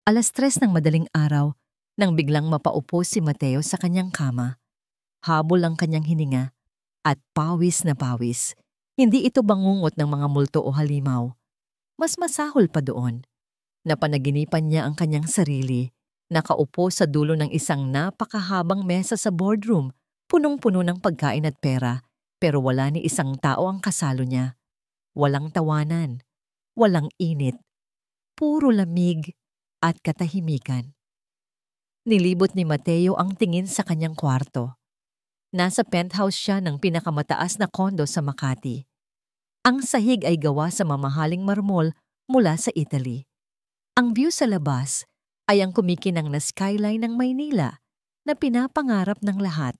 3:00 ng madaling araw nang biglang mapaupo si Mateo sa kanyang kama. Habol ang kanyang hininga at pawis na pawis. Hindi ito bangungot ng mga multo o halimaw. Mas masahol pa doon. Napanaginipan niya ang kanyang sarili, nakaupo sa dulo ng isang napakahabang mesa sa boardroom, punong-puno ng pagkain at pera, pero wala ni isang tao ang kasalo niya. Walang tawanan, walang init, puro lamig at katahimikan. Nilibot ni Mateo ang tingin sa kanyang kwarto. Nasa penthouse siya ng pinakamataas na kondo sa Makati. Ang sahig ay gawa sa mamahaling marmol mula sa Italy. Ang view sa labas ay ang kumikinang na skyline ng Maynila na pinapangarap ng lahat.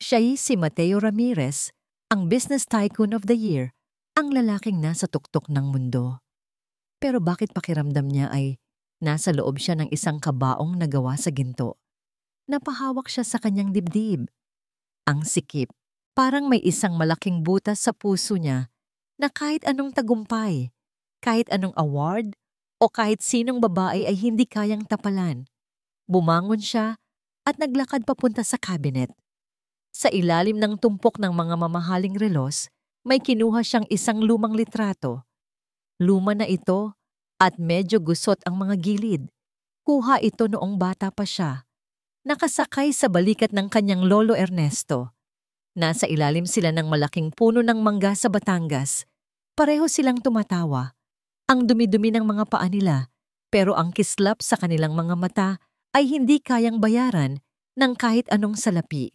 Siya'y si Mateo Ramirez, ang business tycoon of the year, ang lalaking nasa tuktok ng mundo. Pero bakit pakiramdam niya ay nasa loob siya ng isang kabaong na gawa sa ginto? Napahawak siya sa kanyang dibdib. Ang sikip, parang may isang malaking butas sa puso niya na kahit anong tagumpay, kahit anong award, o kahit sinong babae ay hindi kayang tapalan. Bumangon siya at naglakad papunta sa cabinet. Sa ilalim ng tumpok ng mga mamahaling relos, may kinuha siyang isang lumang litrato. Luma na ito at medyo gusot ang mga gilid. Kuha ito noong bata pa siya. Nakasakay sa balikat ng kanyang lolo Ernesto. Nasa ilalim sila ng malaking puno ng mangga sa Batangas. Pareho silang tumatawa. Ang dumi-dumi ng mga paa nila, pero ang kislap sa kanilang mga mata ay hindi kayang bayaran ng kahit anong salapi.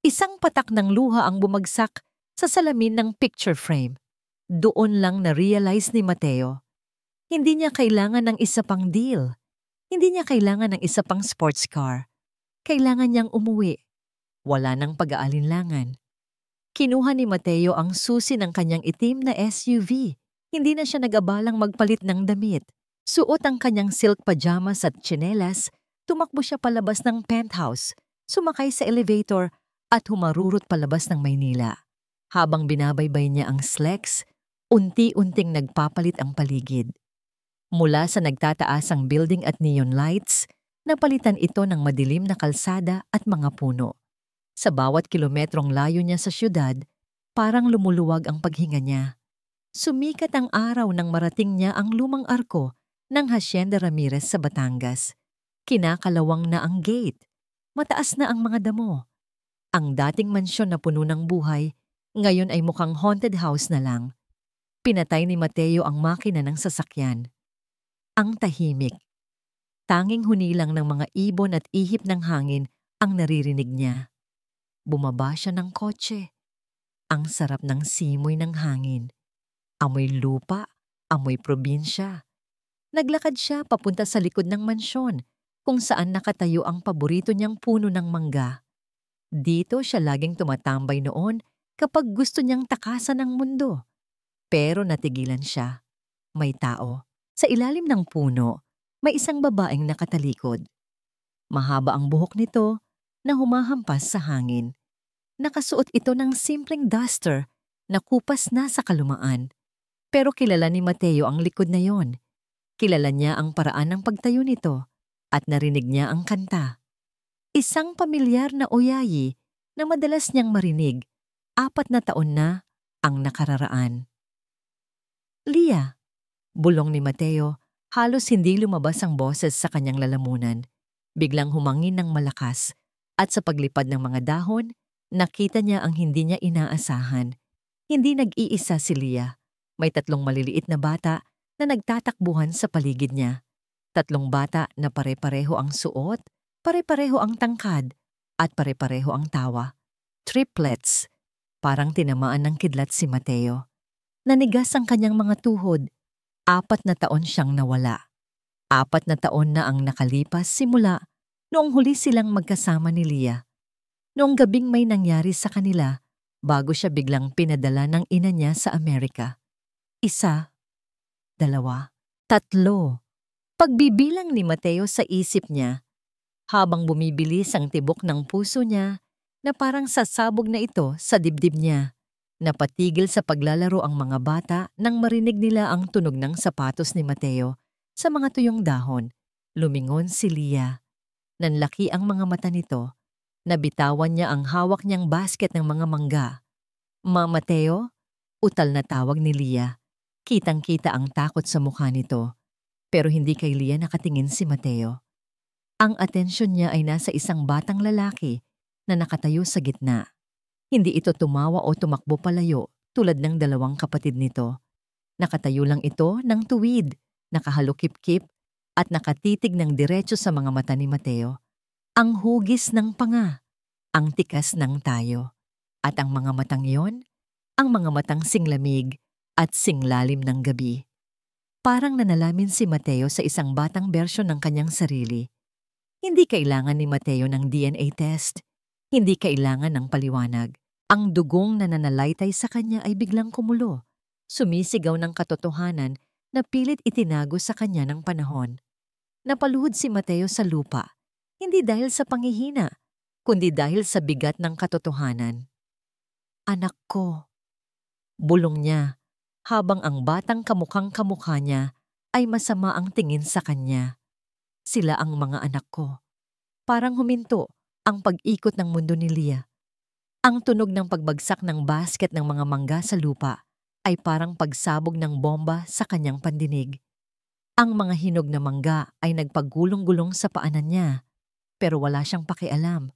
Isang patak ng luha ang bumagsak sa salamin ng picture frame. Doon lang na-realize ni Mateo. Hindi niya kailangan ng isa pang deal. Hindi niya kailangan ng isa pang sports car. Kailangan niyang umuwi. Wala nang pag-aalinlangan. Kinuha ni Mateo ang susi ng kanyang itim na SUV. Hindi na siya nag-abalang magpalit ng damit. Suot ang kanyang silk pajamas at tsinelas, tumakbo siya palabas ng penthouse, sumakay sa elevator at humarurot palabas ng Maynila. Habang binabaybay niya ang SLEX, unti-unting nagpapalit ang paligid. Mula sa nagtataasang building at neon lights, napalitan ito ng madilim na kalsada at mga puno. Sa bawat kilometrong layo niya sa syudad, parang lumuluwag ang paghinga niya. Sumikat ang araw nang marating niya ang lumang arko ng Hacienda Ramirez sa Batangas. Kinakalawang na ang gate. Mataas na ang mga damo. Ang dating mansyon na puno ng buhay, ngayon ay mukhang haunted house na lang. Pinatay ni Mateo ang makina ng sasakyan. Ang tahimik. Tanging hunilang ng mga ibon at ihip ng hangin ang naririnig niya. Bumaba siya ng kotse. Ang sarap ng simoy ng hangin. Amoy lupa, amoy probinsya. Naglakad siya papunta sa likod ng mansyon, kung saan nakatayo ang paborito niyang puno ng mangga. Dito siya laging tumatambay noon kapag gusto niyang takasan ang mundo. Pero natigilan siya. May tao. Sa ilalim ng puno, may isang babaeng nakatalikod. Mahaba ang buhok nito na humahampas sa hangin. Nakasuot ito ng simpleng duster na kupas na sa kalumaan. Pero kilala ni Mateo ang likod na yon. Kilala niya ang paraan ng pagtayo nito at narinig niya ang kanta. Isang pamilyar na oyayi na madalas niyang marinig, 4 na taon na ang nakararaan. Lia, bulong ni Mateo, halos hindi lumabas ang boses sa kanyang lalamunan. Biglang humangin ng malakas at sa paglipad ng mga dahon, nakita niya ang hindi niya inaasahan. Hindi nag-iisa si Lia. May 3 maliliit na bata na nagtatakbuhan sa paligid niya. 3 bata na pare-pareho ang suot, pare-pareho ang tangkad, at pare-pareho ang tawa. Triplets. Parang tinamaan ng kidlat si Mateo. Nanigas ang kanyang mga tuhod. 4 na taon siyang nawala. 4 na taon na ang nakalipas simula noong huli silang magkasama ni Lia. Noong gabing may nangyari sa kanila bago siya biglang pinadala ng ina niya sa Amerika. 1, 2, 3. Pagbibilang ni Mateo sa isip niya, habang bumibilis ang tibok ng puso niya na parang sasabog na ito sa dibdib niya. Napatigil sa paglalaro ang mga bata nang marinig nila ang tunog ng sapatos ni Mateo sa mga tuyong dahon. Lumingon si Lia. Nanlaki ang mga mata nito. Nabitawan niya ang hawak niyang basket ng mga mangga. Mateo? Utal na tawag ni Lia. Kitang-kita ang takot sa mukha nito. Pero hindi kay Lia nakatingin si Mateo. Ang atensyon niya ay nasa isang batang lalaki na nakatayo sa gitna. Hindi ito tumawa o tumakbo palayo tulad ng dalawang kapatid nito. Nakatayo lang ito ng tuwid, nakahalukip-kip at nakatitig ng diretso sa mga mata ni Mateo. Ang hugis ng panga, ang tikas ng tayo. At ang mga matang yon, ang mga matang singlamig at singlalim ng gabi. Parang nanalamin si Mateo sa isang batang bersyon ng kanyang sarili. Hindi kailangan ni Mateo ng DNA test. Hindi kailangan ng paliwanag. Ang dugong na nananalaytay sa kanya ay biglang kumulo. Sumisigaw ng katotohanan na pilit itinago sa kanya ng panahon. Napaluhod si Mateo sa lupa, hindi dahil sa panghihina, kundi dahil sa bigat ng katotohanan. Anak ko. Bulong niya, habang ang batang kamukhang-kamukha niya ay masama ang tingin sa kanya. Sila ang mga anak ko. Parang huminto ang pag-ikot ng mundo ni Lia. Ang tunog ng pagbagsak ng basket ng mga mangga sa lupa ay parang pagsabog ng bomba sa kanyang pandinig. Ang mga hinog na mangga ay nagpagulong-gulong sa paanan niya, pero wala siyang pakialam.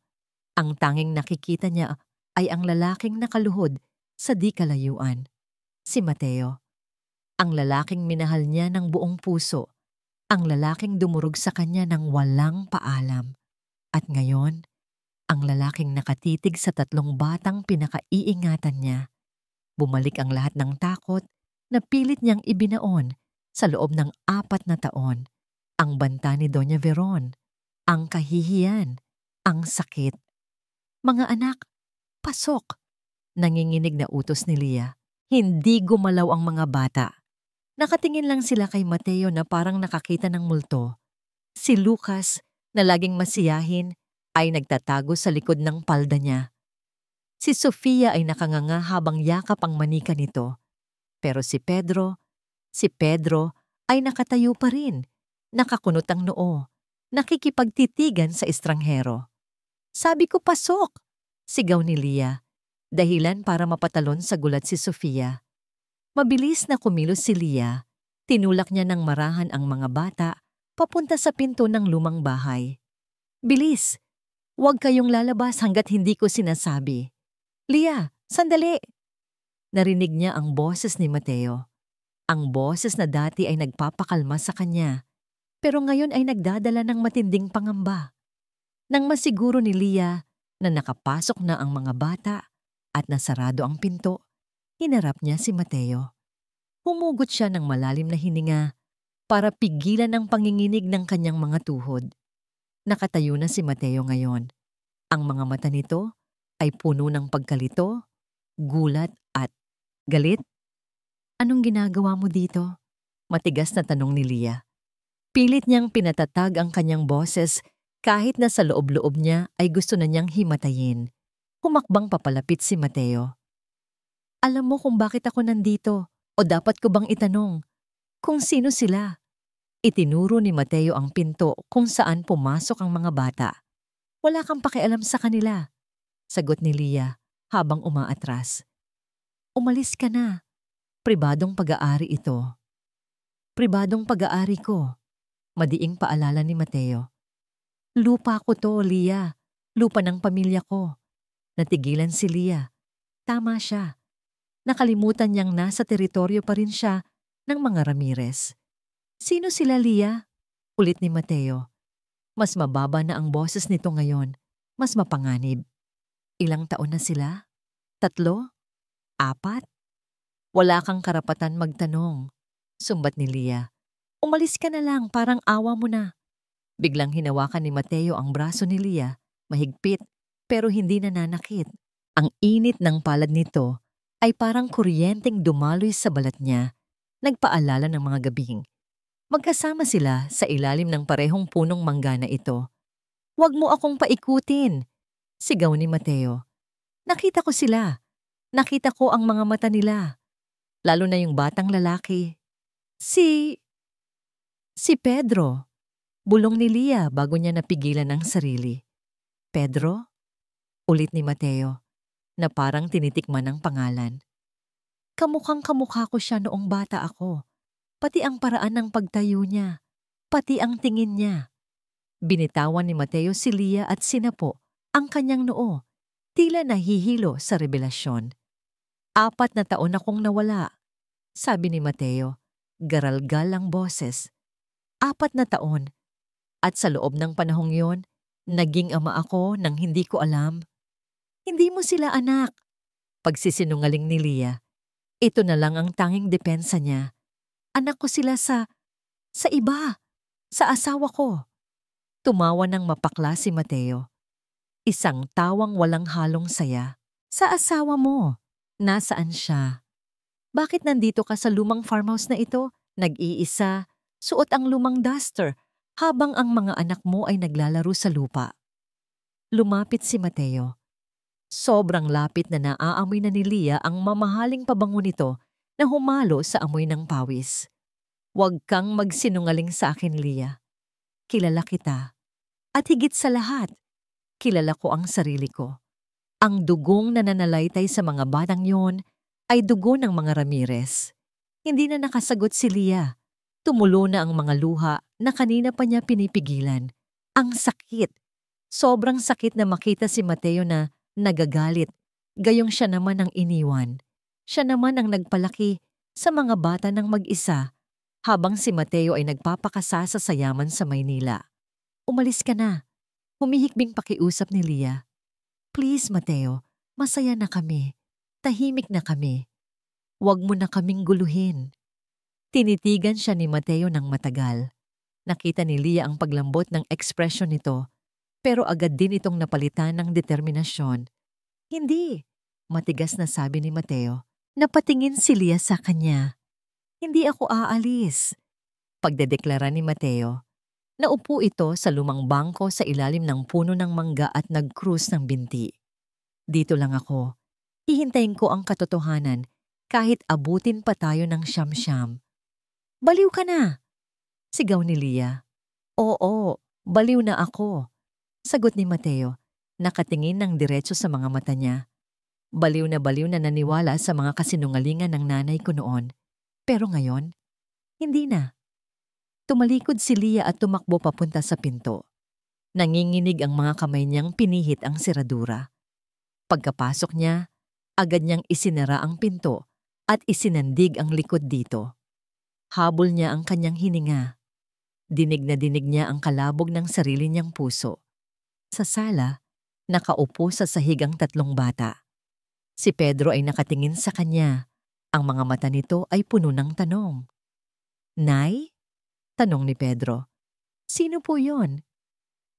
Ang tanging nakikita niya ay ang lalaking nakaluhod sa di kalayuan, si Mateo. Ang lalaking minahal niya ng buong puso, ang lalaking dumurog sa kanya ng walang paalam. At ngayon, ang lalaking nakatitig sa tatlong batang pinakaiingatan niya. Bumalik ang lahat ng takot na pilit niyang ibinaon sa loob ng 4 na taon. Ang banta ni Doña Veron, ang kahihiyan, ang sakit. Mga anak, pasok! Nanginginig na utos ni Lia. Hindi gumalaw ang mga bata. Nakatingin lang sila kay Mateo na parang nakakita ng multo. Si Lucas, na laging masiyahin, ay nagtatago sa likod ng palda niya. Si Sofia ay nakanganga habang yakap ang manika nito. Pero si Pedro ay nakatayo pa rin, nakakunot ang noo, nakikipagtitigan sa estranghero. Sabi ko pasok! Sigaw ni Lia, dahilan para mapatalon sa gulat si Sofia. Mabilis na kumilos si Lia, tinulak niya ng marahan ang mga bata papunta sa pinto ng lumang bahay. Bilis! Huwag kayong lalabas hanggat hindi ko sinasabi. Lia, sandali! Narinig niya ang boses ni Mateo. Ang boses na dati ay nagpapakalma sa kanya, pero ngayon ay nagdadala ng matinding pangamba. Nang masiguro ni Lia na nakapasok na ang mga bata at nasarado ang pinto, hinarap niya si Mateo. Humugot siya ng malalim na hininga para pigilan ang panginginig ng kanyang mga tuhod. Nakatayo na si Mateo ngayon. Ang mga mata nito ay puno ng pagkalito, gulat at galit. Anong ginagawa mo dito? Matigas na tanong ni Lia. Pilit niyang pinatatag ang kanyang boses kahit na sa loob-loob niya ay gusto na niyang himatayin. Humakbang papalapit si Mateo. Alam mo kung bakit ako nandito o dapat ko bang itanong kung sino sila? Itinuro ni Mateo ang pinto kung saan pumasok ang mga bata. Wala kang pakialam sa kanila, sagot ni Lia habang umaatras. Umalis ka na. Pribadong pag-aari ito. Pribadong pag-aari ko, madiing paalala ni Mateo. Lupa ko to, Lia. Lupa ng pamilya ko. Natigilan si Lia. Tama siya. Nakalimutan niyang nasa teritoryo pa rin siya ng mga Ramirez. Sino sila, Lia? Ulit ni Mateo. Mas mababa na ang boses nito ngayon. Mas mapanganib. Ilang taon na sila? 3? 4? Wala kang karapatan magtanong, sumbat ni Lia. Umalis ka na lang, parang awa mo na. Biglang hinawakan ni Mateo ang braso ni Lia, mahigpit pero hindi nananakit. Ang init ng palad nito ay parang kuryenteng dumaloy sa balat niya, nagpaalala ng mga gabing. Magkasama sila sa ilalim ng parehong punong mangga na ito. Huwag mo akong paikutin, sigaw ni Mateo. Nakita ko sila. Nakita ko ang mga mata nila. Lalo na yung batang lalaki. Si Pedro. Bulong ni Lia bago niya napigilan ang sarili. Pedro? Ulit ni Mateo, na parang tinitikman ang pangalan. Kamukhang kamukha ko siya noong bata ako. Pati ang paraan ng pagtayo niya. Pati ang tingin niya. Binitawan ni Mateo si Lia at sinapo ang kanyang noo. Tila nahihilo sa revelasyon. 4 na taon akong nawala, sabi ni Mateo. Garalgal ang boses. 4 na taon. At sa loob ng panahong yon, naging ama ako nang hindi ko alam. Hindi mo sila anak. Pagsisinungaling ni Lia. Ito na lang ang tanging depensa niya. Anak ko sila sa iba. Sa asawa ko. Tumawa ng mapakla si Mateo. Isang tawang walang halong saya. Sa asawa mo. Nasaan siya? Bakit nandito ka sa lumang farmhouse na ito? Nag-iisa, suot ang lumang duster, habang ang mga anak mo ay naglalaro sa lupa. Lumapit si Mateo. Sobrang lapit na naaamoy na ni Lia ang mamahaling pabango nito na humalo sa amoy ng pawis. Huwag kang magsinungaling sa akin, Lia. Kilala kita. At higit sa lahat, kilala ko ang sarili ko. Ang dugong na nananalaytay sa mga batang yon ay dugo ng mga Ramirez. Hindi na nakasagot si Lia. Tumulo na ang mga luha na kanina pa niya pinipigilan. Ang sakit. Sobrang sakit na makita si Mateo na nagagalit. Gayong siya naman ang iniwan. Siya naman ang nagpalaki sa mga bata ng mag-isa habang si Mateo ay nagpapakasa sa yaman sa Maynila. Umalis ka na. Humihikbing pakiusap ni Lia. Please, Mateo, masaya na kami. Tahimik na kami. Huwag mo na kaming guluhin. Tinitigan siya ni Mateo ng matagal. Nakita ni Lia ang paglambot ng ekspresyon nito, pero agad din itong napalitan ng determinasyon. Hindi, matigas na sabi ni Mateo. Napatingin si Lia sa kanya. Hindi ako aalis. Pagdedeklara ni Mateo. Naupo ito sa lumang bangko sa ilalim ng puno ng mangga at nag-cruise ng binti. Dito lang ako. Hihintayin ko ang katotohanan kahit abutin pa tayo ng siyam-siyam. Baliw ka na! Sigaw ni Lia. Oo, baliw na ako. Sagot ni Mateo, nakatingin ng diretso sa mga mata niya. Baliw na naniwala sa mga kasinungalingan ng nanay ko noon. Pero ngayon, hindi na. Tumalikod si Lia at tumakbo papunta sa pinto. Nanginginig ang mga kamay niyang pinihit ang seradura. Pagkapasok niya, agad niyang isinara ang pinto at isinandig ang likod dito. Habol niya ang kanyang hininga. Dinig na dinig niya ang kalabog ng sarili niyang puso. Sa sala, nakaupo sa sahig ang 3 bata. Si Pedro ay nakatingin sa kanya. Ang mga mata nito ay puno ng tanong. Nay? Tanong ni Pedro. Sino po yon?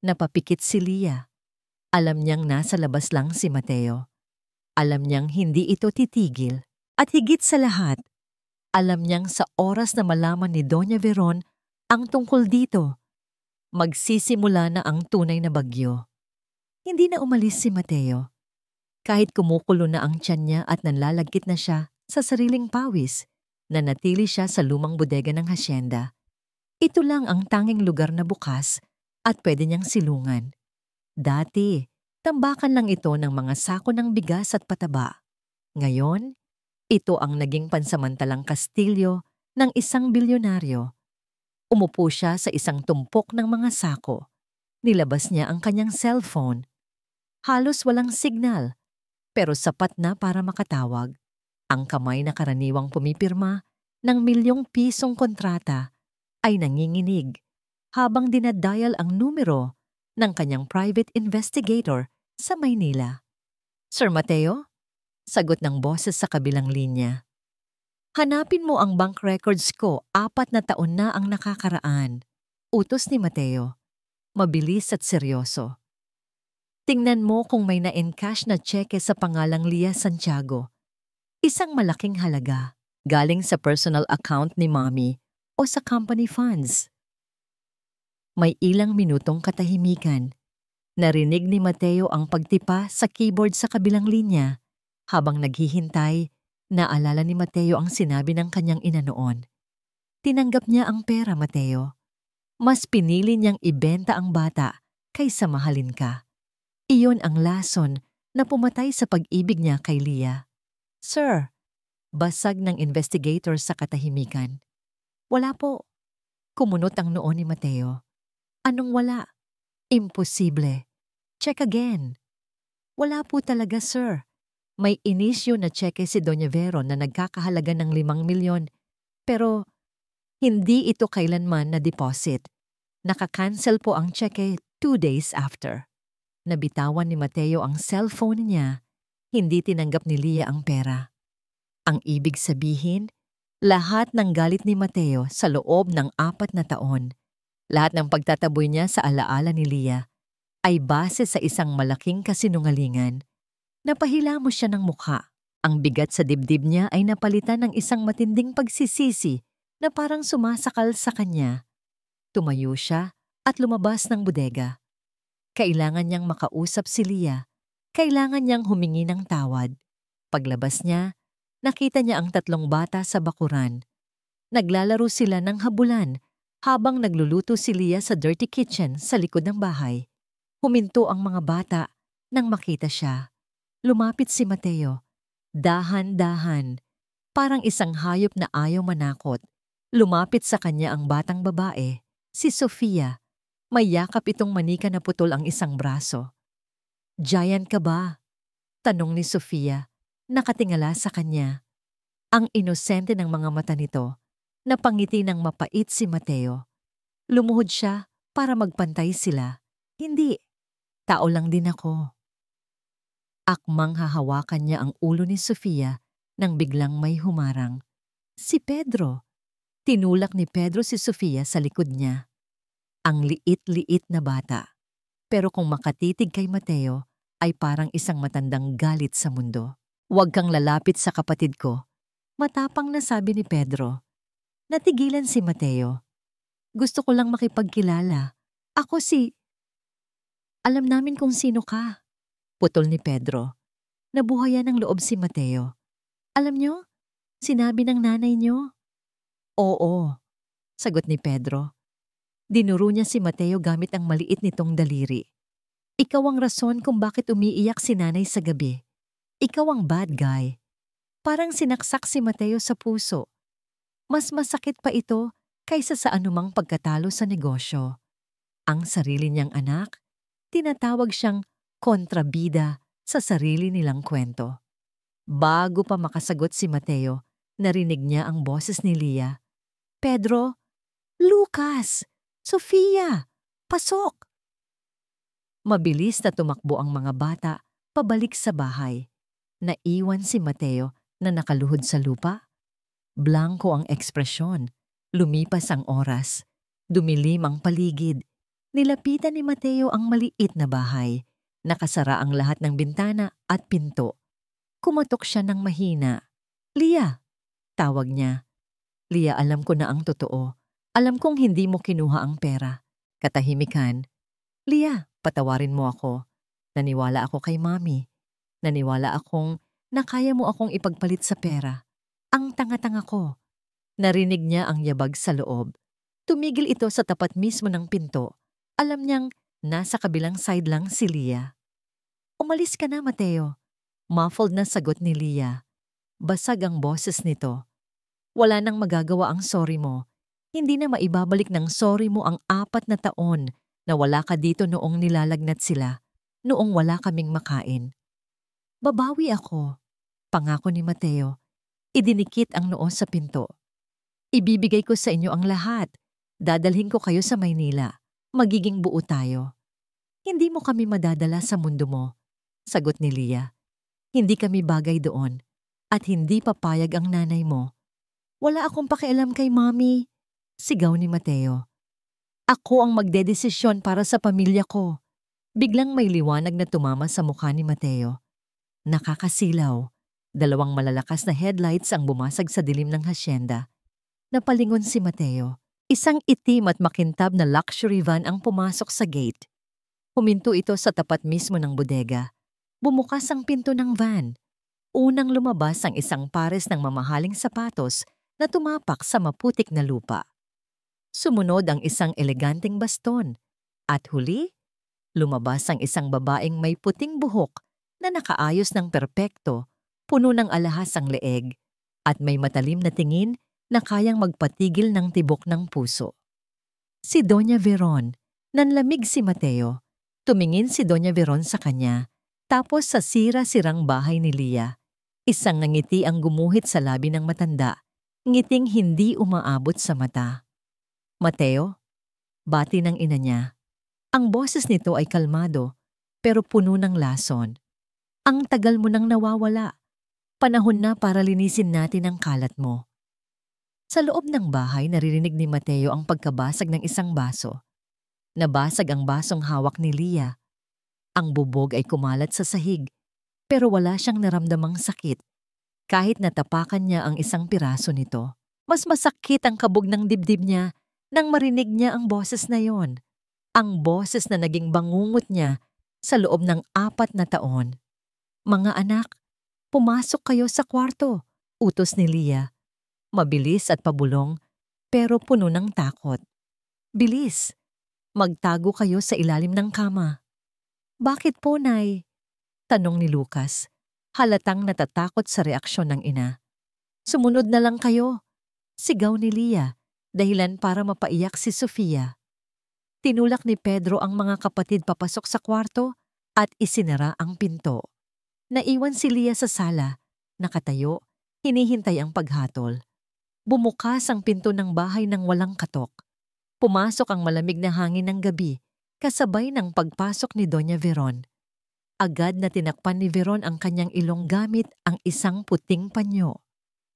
Napapikit si Lia. Alam niyang nasa labas lang si Mateo. Alam niyang hindi ito titigil. At higit sa lahat, alam niyang sa oras na malaman ni Doña Veron ang tungkol dito, magsisimula na ang tunay na bagyo. Hindi na umalis si Mateo. Kahit kumukulo na ang tiyan niya at nanlalagkit na siya sa sariling pawis, nanatili siya sa lumang bodega ng hasyenda. Ito lang ang tanging lugar na bukas at pwede niyang silungan. Dati, tambakan lang ito ng mga sako ng bigas at pataba. Ngayon, ito ang naging pansamantalang kastilyo ng isang bilyonaryo. Umupo siya sa isang tumpok ng mga sako. Nilabas niya ang kanyang cellphone. Halos walang signal, pero sapat na para makatawag. Ang kamay na karaniwang pumipirma ng milyong-pisong kontrata ay nanginginig habang dinadial ang numero ng kanyang private investigator sa Maynila. Sir Mateo? Sagot ng boses sa kabilang linya. Hanapin mo ang bank records ko, 4 na taon na ang nakakaraan. Utos ni Mateo. Mabilis at seryoso. Tingnan mo kung may na-encash na tseke sa pangalang Lia Santiago. Isang malaking halaga, galing sa personal account ni Mommy o sa company funds. May ilang minutong katahimikan. Narinig ni Mateo ang pagtipa sa keyboard sa kabilang linya. Habang naghihintay, naalala ni Mateo ang sinabi ng kanyang ina noon. Tinanggap niya ang pera, Mateo. Mas pinili niyang ibenta ang bata kaysa mahalin ka. Iyon ang lason na pumatay sa pag-ibig niya kay Leah. Sir, basag ng investigator sa katahimikan. Wala po. Kumunot ang noo ni Mateo. Anong wala? Imposible. Check again. Wala po talaga, sir. May inisyo na tseke si Doña Vero na nagkakahalaga ng 5 milyon, pero hindi ito kailanman na deposit. Naka-cancel po ang tseke 2 days after. Nabitawan ni Mateo ang cellphone niya, hindi tinanggap ni Leah ang pera. Ang ibig sabihin, lahat ng galit ni Mateo sa loob ng 4 na taon, lahat ng pagtataboy niya sa alaala ni Leah, ay base sa isang malaking kasinungalingan. Napahilamos siya ng mukha. Ang bigat sa dibdib niya ay napalitan ng isang matinding pagsisisi na parang sumasakal sa kanya. Tumayo siya at lumabas ng bodega. Kailangan niyang makausap si Leah. Kailangan niyang humingi ng tawad. Paglabas niya, nakita niya ang 3 bata sa bakuran. Naglalaro sila ng habulan habang nagluluto si Leah sa dirty kitchen sa likod ng bahay. Huminto ang mga bata nang makita siya. Lumapit si Mateo. Dahan-dahan. Parang isang hayop na ayaw manakot. Lumapit sa kanya ang batang babae, si Sofia. May yakap itong manika na putol ang isang braso. Giant ka ba? Tanong ni Sofia, nakatingala sa kanya. Ang inosente ng mga mata nito, napangiti ng mapait si Mateo. Lumuhod siya para magpantay sila. Hindi, tao lang din ako. Akmang hahawakan niya ang ulo ni Sofia nang biglang may humarang. Si Pedro. Tinulak ni Pedro si Sofia sa likod niya. Ang liit-liit na bata. Pero kung makatitig kay Mateo, ay parang isang matandang galit sa mundo. Huwag kang lalapit sa kapatid ko. Matapang na sabi ni Pedro. Natigilan si Mateo. Gusto ko lang makipagkilala. Ako si... Alam namin kung sino ka. Putol ni Pedro. Nabuhayan ng loob si Mateo. Alam nyo? Sinabi ng nanay nyo. Oo, sagot ni Pedro. Dinuro niya si Mateo gamit ang maliit nitong daliri. Ikaw ang rason kung bakit umiiyak si nanay sa gabi. Ikaw ang bad guy. Parang sinaksak si Mateo sa puso. Mas masakit pa ito kaysa sa anumang pagkatalo sa negosyo. Ang sarili niyang anak, tinatawag siyang kontrabida sa sarili nilang kwento. Bago pa makasagot si Mateo, narinig niya ang boses ni Leah. Pedro, Lucas, Sofia, pasok! Mabilis na tumakbo ang mga bata pabalik sa bahay. Naiwan si Mateo na nakaluhod sa lupa. Blanko ang ekspresyon. Lumipas ang oras. Dumilim ang paligid. Nilapitan ni Mateo ang maliit na bahay. Nakasara ang lahat ng bintana at pinto. Kumatok siya ng mahina. Leah, tawag niya. Leah, alam ko na ang totoo. Alam kong hindi mo kinuha ang pera. Katahimikan. Leah, patawarin mo ako. Naniwala ako kay Mami. Naniwala akong na kaya mo akong ipagpalit sa pera. Ang tanga-tanga ko. Narinig niya ang yabag sa loob. Tumigil ito sa tapat mismo ng pinto. Alam niyang nasa kabilang side lang si Leah. Umalis ka na, Mateo. Muffled na sagot ni Leah. Basag ang boses nito. Wala nang magagawa ang sorry mo. Hindi na maibabalik ng sorry mo ang 4 na taon na wala ka dito noong nilalagnat sila, noong wala kaming makain. Babawi ako, pangako ni Mateo. Idinikit ang noo sa pinto. Ibibigay ko sa inyo ang lahat. Dadalhin ko kayo sa Maynila. Magiging buo tayo. Hindi mo kami madadala sa mundo mo, sagot ni Leah. Hindi kami bagay doon at hindi papayag ang nanay mo. Wala akong pakialam kay Mami, sigaw ni Mateo. Ako ang magdedesisyon para sa pamilya ko. Biglang may liwanag na tumama sa mukha ni Mateo. Nakakasilaw. 2 malalakas na headlights ang bumasag sa dilim ng hasyenda. Napalingon si Mateo. Isang itim at makintab na luxury van ang pumasok sa gate. Huminto ito sa tapat mismo ng bodega. Bumukas ang pinto ng van. Unang lumabas ang isang pares ng mamahaling sapatos na tumapak sa maputik na lupa. Sumunod ang isang eleganteng baston. At huli, lumabas ang isang babaeng may puting buhok na nakaayos ng perpekto, puno ng alahas ang leeg, at may matalim na tingin na kayang magpatigil ng tibok ng puso. Si Doña Veron. Nanlamig si Mateo. Tumingin si Doña Veron sa kanya, tapos sa sira-sirang bahay ni Lia. Isang ngiti ang gumuhit sa labi ng matanda, ngiting hindi umaabot sa mata. Mateo, bati ng ina niya. Ang boses nito ay kalmado, pero puno ng lason. Ang tagal mo nang nawawala. Panahon na para linisin natin ang kalat mo. Sa loob ng bahay, naririnig ni Mateo ang pagkabasag ng isang baso. Nabasag ang basong hawak ni Lia. Ang bubog ay kumalat sa sahig, pero wala siyang naramdamang sakit. Kahit natapakan niya ang isang piraso nito, mas masakit ang kabog ng dibdib niya nang marinig niya ang boses na yon. Ang boses na naging bangungot niya sa loob ng 4 na taon. Mga anak, pumasok kayo sa kwarto, utos ni Lia. Mabilis at pabulong, pero puno ng takot. Bilis! Magtago kayo sa ilalim ng kama. Bakit po, Nay? Tanong ni Lucas. Halatang natatakot sa reaksyon ng ina. Sumunod na lang kayo. Sigaw ni Lia, dahilan para mapaiyak si Sofia. Tinulak ni Pedro ang mga kapatid papasok sa kwarto at isinara ang pinto. Naiwan si Lia sa sala, nakatayo, hinihintay ang paghatol. Bumukas ang pinto ng bahay ng walang katok. Pumasok ang malamig na hangin ng gabi, kasabay ng pagpasok ni Doña Veron. Agad na tinakpan ni Veron ang kanyang ilong gamit ang isang puting panyo.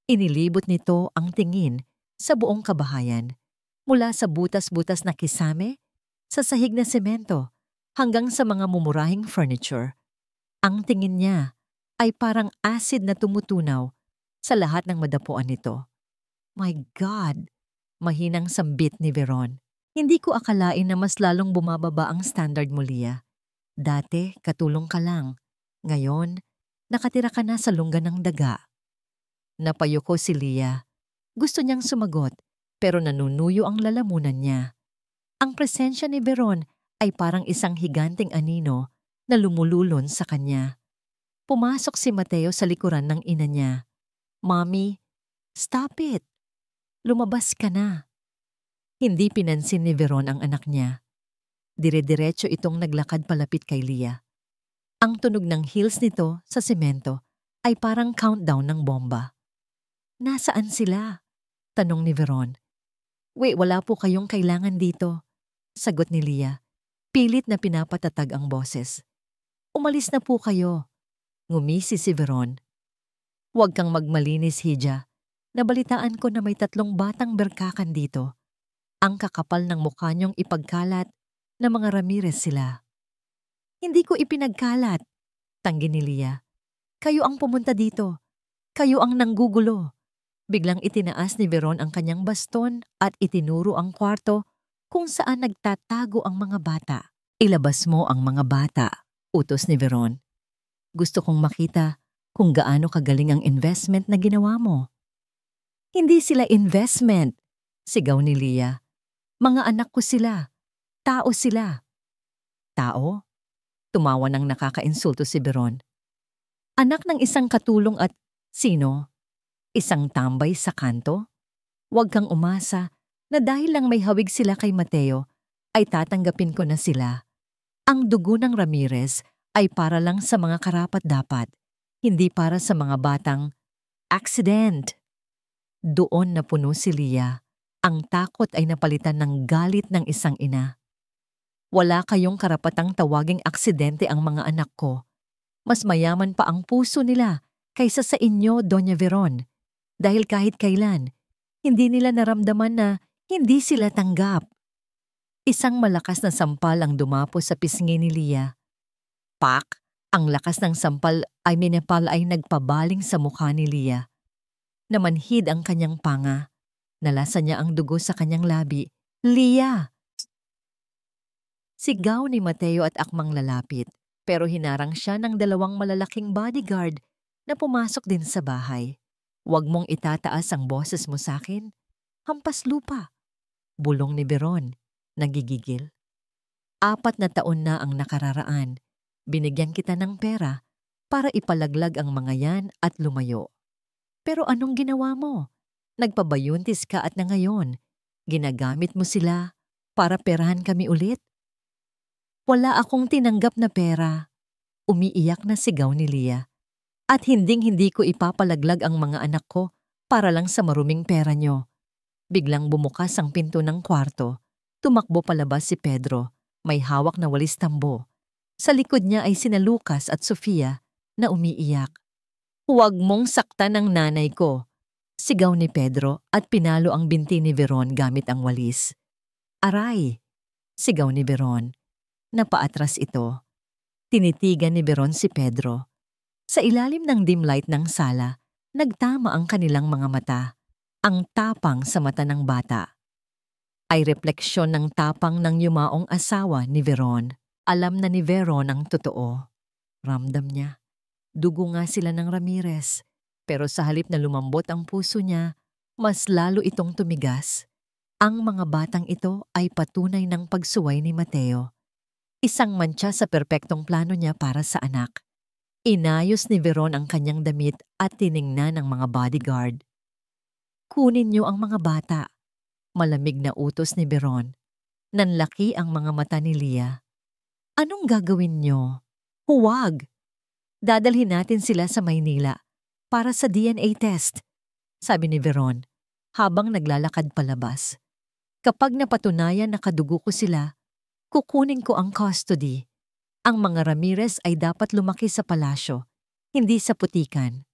Inilibot nito ang tingin sa buong kabahayan, mula sa butas-butas na kisame, sa sahig na semento, hanggang sa mga mumurahing furniture. Ang tingin niya ay parang acid na tumutunaw sa lahat ng madapuan nito. My God! Mahinang sambit ni Veron. Hindi ko akalain na mas lalong bumababa ang standard mo, Lia. Dati, katulong ka lang. Ngayon, nakatira ka na sa lungga ng daga. Napayuko si Lia. Gusto niyang sumagot, pero nanunuyo ang lalamunan niya. Ang presensya ni Veron ay parang isang higanting anino na lumululon sa kanya. Pumasok si Mateo sa likuran ng ina niya. Mommy, stop it! Lumabas ka na. Hindi pinansin ni Veron ang anak niya. Dire-diretso itong naglakad palapit kay Lia. Ang tunog ng heels nito sa semento ay parang countdown ng bomba. Nasaan sila? Tanong ni Veron. Wait, wala po kayong kailangan dito. Sagot ni Lia. Pilit na pinapatatag ang boses. Umalis na po kayo. Ngumisi si Veron. Huwag kang magmalinis, Hija. Nabalitaan ko na may 3 batang berkakan dito. Ang kakapal ng mukha niyong ipagkalat na mga Ramirez sila. Hindi ko ipinagkalat, tanggi ni Lia. Kayo ang pumunta dito. Kayo ang nanggugulo. Biglang itinaas ni Veron ang kanyang baston at itinuro ang kwarto kung saan nagtatago ang mga bata. Ilabas mo ang mga bata, utos ni Veron. Gusto kong makita kung gaano kagaling ang investment na ginawa mo. Hindi sila investment, sigaw ni Lia. Mga anak ko sila. Tao sila. Tao? Tumawa ng nakakainsulto si Veron. Anak ng isang katulong at sino? Isang tambay sa kanto? Huwag kang umasa na dahil lang may hawig sila kay Mateo, ay tatanggapin ko na sila. Ang dugo ng Ramirez ay para lang sa mga karapat-dapat, hindi para sa mga batang accident. Doon napuno si Lia. Ang takot ay napalitan ng galit ng isang ina. Wala kayong karapatang tawaging aksidente ang mga anak ko. Mas mayaman pa ang puso nila kaysa sa inyo, Doña Veron. Dahil kahit kailan, hindi nila naramdaman na hindi sila tanggap. Isang malakas na sampal ang dumapo sa pisngi ni Lia. Pak! Ang lakas ng sampal ay ay nagpabaling sa mukha ni Lia. Namanhid ang kanyang panga. Nalasa niya ang dugo sa kanyang labi. Lia! Sigaw ni Mateo at akmang lalapit, pero hinarang siya ng 2 malalaking bodyguard na pumasok din sa bahay. Huwag mong itataas ang boses mo sa akin. Hampas lupa. Bulong ni Veron, nagigigil. 4 na taon na ang nakararaan. Binigyan kita ng pera para ipalaglag ang mga yan at lumayo. Pero anong ginawa mo? Nagpabayuntis ka at na ngayon, ginagamit mo sila para perahan kami ulit? Wala akong tinanggap na pera. Umiiyak na sigaw ni Leah. At hinding-hindi ko ipapalaglag ang mga anak ko para lang sa maruming pera nyo. Biglang bumukas ang pinto ng kwarto. Tumakbo palabas si Pedro. May hawak na walis tambo. Sa likod niya ay sina Lucas at Sofia na umiiyak. Huwag mong saktan ang nanay ko, sigaw ni Pedro at pinalo ang binti ni Veron gamit ang walis. Aray, sigaw ni Veron. Napaatras ito. Tinitigan ni Veron si Pedro. Sa ilalim ng dim light ng sala, nagtama ang kanilang mga mata. Ang tapang sa mata ng bata ay refleksyon ng tapang ng yumaong asawa ni Veron. Alam na ni Veron ang totoo. Ramdam niya. Dugo nga sila ng Ramirez. Pero sa halip na lumambot ang puso niya, mas lalo itong tumigas. Ang mga batang ito ay patunay ng pagsuway ni Mateo. Isang mantsa sa perpektong plano niya para sa anak. Inayos ni Veron ang kanyang damit at tiningnan ng mga bodyguard. Kunin niyo ang mga bata. Malamig na utos ni Veron. Nanlaki ang mga mata ni Leah. Anong gagawin niyo? Huwag! Dadalhin natin sila sa Maynila para sa DNA test, sabi ni Veron habang naglalakad palabas. Kapag napatunayan na kadugo ko sila, kukunin ko ang custody. Ang mga Ramirez ay dapat lumaki sa palasyo, hindi sa putikan.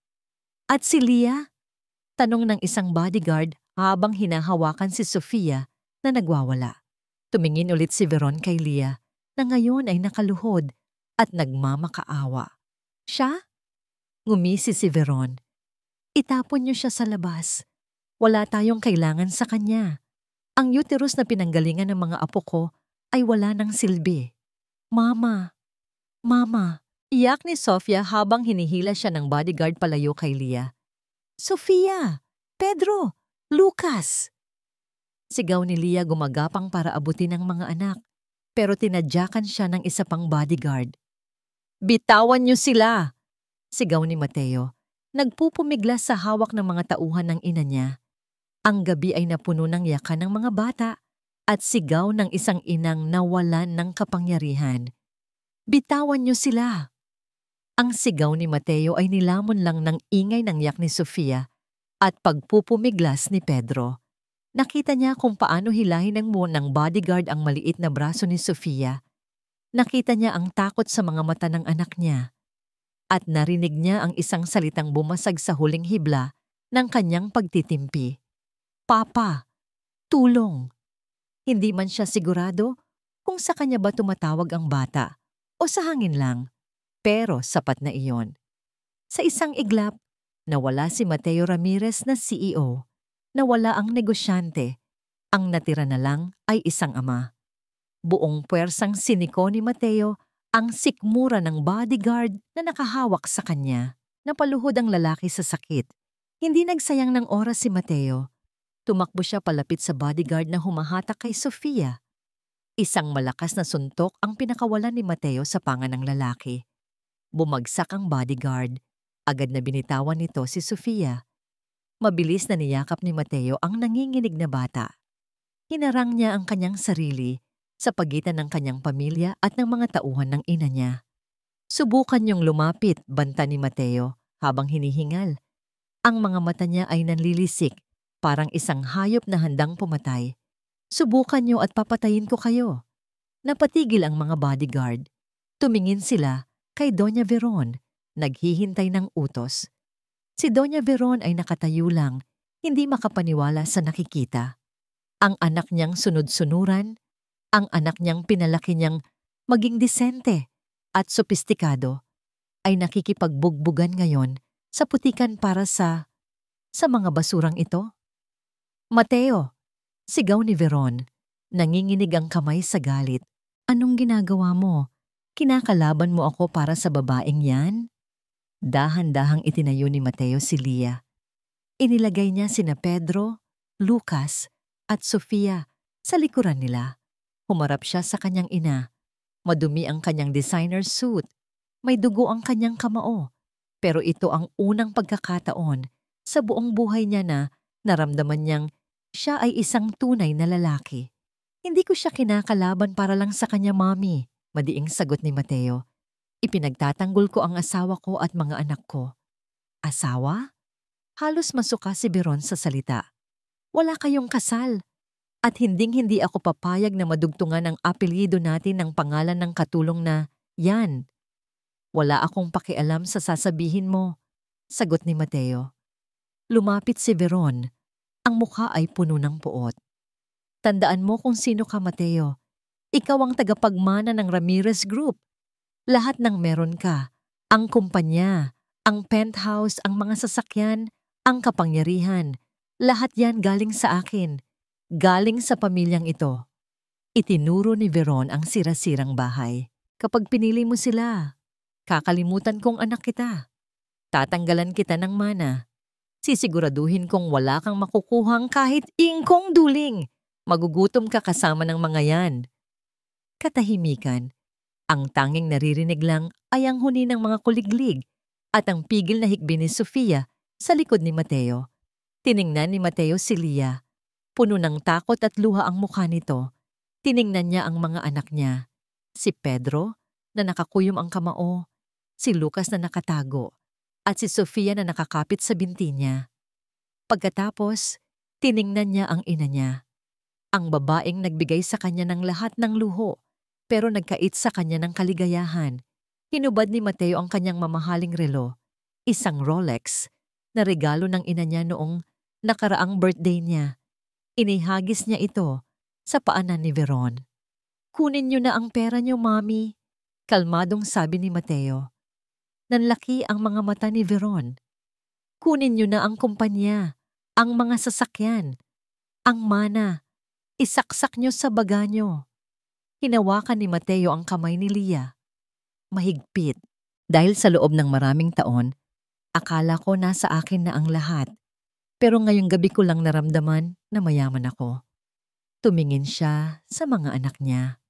At si Leah? Tanong ng isang bodyguard habang hinahawakan si Sofia na nagwawala. Tumingin ulit si Veron kay Leah na ngayon ay nakaluhod at nagmamakaawa. Siya? Ngumisi si Veron. Itapon niyo siya sa labas. Wala tayong kailangan sa kanya. Ang uterus na pinanggalingan ng mga apo ko ay wala ng silbi. Mama! Mama! Iyak ni Sofia habang hinihila siya ng bodyguard palayo kay Leah. Sofia! Pedro! Lucas! Sigaw ni Leah gumagapang para abutin ang mga anak, pero tinadyakan siya ng isa pang bodyguard. Bitawan niyo sila! Sigaw ni Mateo. Nagpupumiglas sa hawak ng mga tauhan ng ina niya. Ang gabi ay napuno ng yakan ng mga bata at sigaw ng isang inang nawalan ng kapangyarihan. Bitawan niyo sila! Ang sigaw ni Mateo ay nilamon lang ng ingay ng yak ni Sofia at pagpupumiglas ni Pedro. Nakita niya kung paano hilahin ng bodyguard ang maliit na braso ni Sofia. Nakita niya ang takot sa mga mata ng anak niya. At narinig niya ang isang salitang bumasag sa huling hibla ng kanyang pagtitimpi. Papa! Tulong! Hindi man siya sigurado kung sa kanya ba tumatawag ang bata o sa hangin lang, pero sapat na iyon. Sa isang iglap, nawala si Mateo Ramirez na CEO. Nawala ang negosyante. Ang natira na lang ay isang ama. Buong puwersang siniko ni Mateo ang sikmura ng bodyguard na nakahawak sa kanya. Napaluhod ang lalaki sa sakit. Hindi nagsayang ng oras si Mateo. Tumakbo siya palapit sa bodyguard na humahatak kay Sofia. Isang malakas na suntok ang pinakawalan ni Mateo sa panga ng lalaki. Bumagsak ang bodyguard. Agad na binitawan nito si Sofia. Mabilis na niyakap ni Mateo ang nanginginig na bata. Hinarang niya ang kanyang sarili sa pagitan ng kanyang pamilya at ng mga tauhan ng ina niya. Subukan niyong lumapit, banta ni Mateo habang hinihingal. Ang mga mata niya ay nanlilisik, parang isang hayop na handang pumatay. Subukan niyo at papatayin ko kayo. Napatigil ang mga bodyguard. Tumingin sila kay Doña Veron, naghihintay ng utos. Si Doña Veron ay nakatayo lang, hindi makapaniwala sa nakikita. Ang anak niyang sunod-sunuran, ang anak niyang pinalaki niyang maging disente at sopistikado, ay nakikipagbugbugan ngayon sa putikan para sa mga basurang ito. Mateo! Sigaw ni Veron. Nanginginig ang kamay sa galit. Anong ginagawa mo? Kinakalaban mo ako para sa babaeng yan? Dahan-dahang itinayo ni Mateo si Leah. Inilagay niya sina Pedro, Lucas at Sofia Sa likuran nila, humarap siya sa kanyang ina. Madumi ang kanyang designer suit. May dugo ang kanyang kamao. Pero ito ang unang pagkakataon sa buong buhay niya na naramdaman niyang siya ay isang tunay na lalaki. Hindi ko siya kinakalaban para lang sa kanya, Mami, madiing sagot ni Mateo. Ipinagtatanggol ko ang asawa ko at mga anak ko. Asawa? Halos masuka si Beron sa salita. Wala kayong kasal. At hinding-hindi ako papayag na madugtungan ang apelyido natin ng pangalan ng katulong na yan. Wala akong pakialam sa sasabihin mo, sagot ni Mateo. Lumapit si Veron. Ang mukha ay puno ng puot. Tandaan mo kung sino ka, Mateo. Ikaw ang tagapagmana ng Ramirez Group. Lahat ng meron ka, ang kumpanya, ang penthouse, ang mga sasakyan, ang kapangyarihan, lahat yan galing sa akin. Galing sa pamilyang ito. Itinuro ni Veron ang sirasirang bahay. Kapag pinili mo sila, kakalimutan kong anak kita. Tatanggalan kita ng mana. Sisiguraduhin kong wala kang makukuhang kahit ingkong duling. Magugutom ka kasama ng mga yan. Katahimikan. Ang tanging naririnig lang ay ang huni ng mga kuliglig at ang pigil na hikbi ni Sofia sa likod ni Mateo. Tiningnan ni Mateo si Lia. Puno ng takot at luha ang mukha nito. Tiningnan niya ang mga anak niya. Si Pedro na nakakuyom ang kamao, si Lucas na nakatago, at si Sofia na nakakapit sa binti niya. Pagkatapos, tiningnan niya ang ina niya. Ang babaeng nagbigay sa kanya ng lahat ng luho, pero nagkait sa kanya ng kaligayahan. Hinubad ni Mateo ang kanyang mamahaling relo, isang Rolex, na regalo ng ina niya noong nakaraang birthday niya. Inihagis niya ito sa paanan ni Veron. Kunin niyo na ang pera niyo, Mami, kalmadong sabi ni Mateo. Nanlaki ang mga mata ni Veron. Kunin niyo na ang kumpanya, ang mga sasakyan, ang mana. Isaksak niyo sa baga niyo. Hinawakan ni Mateo ang kamay ni Lia. Mahigpit. Dahil sa loob ng maraming taon, akala ko nasa akin na ang lahat. Pero ngayong gabi ko lang naramdaman na mayaman ako. Tumingin siya sa mga anak niya.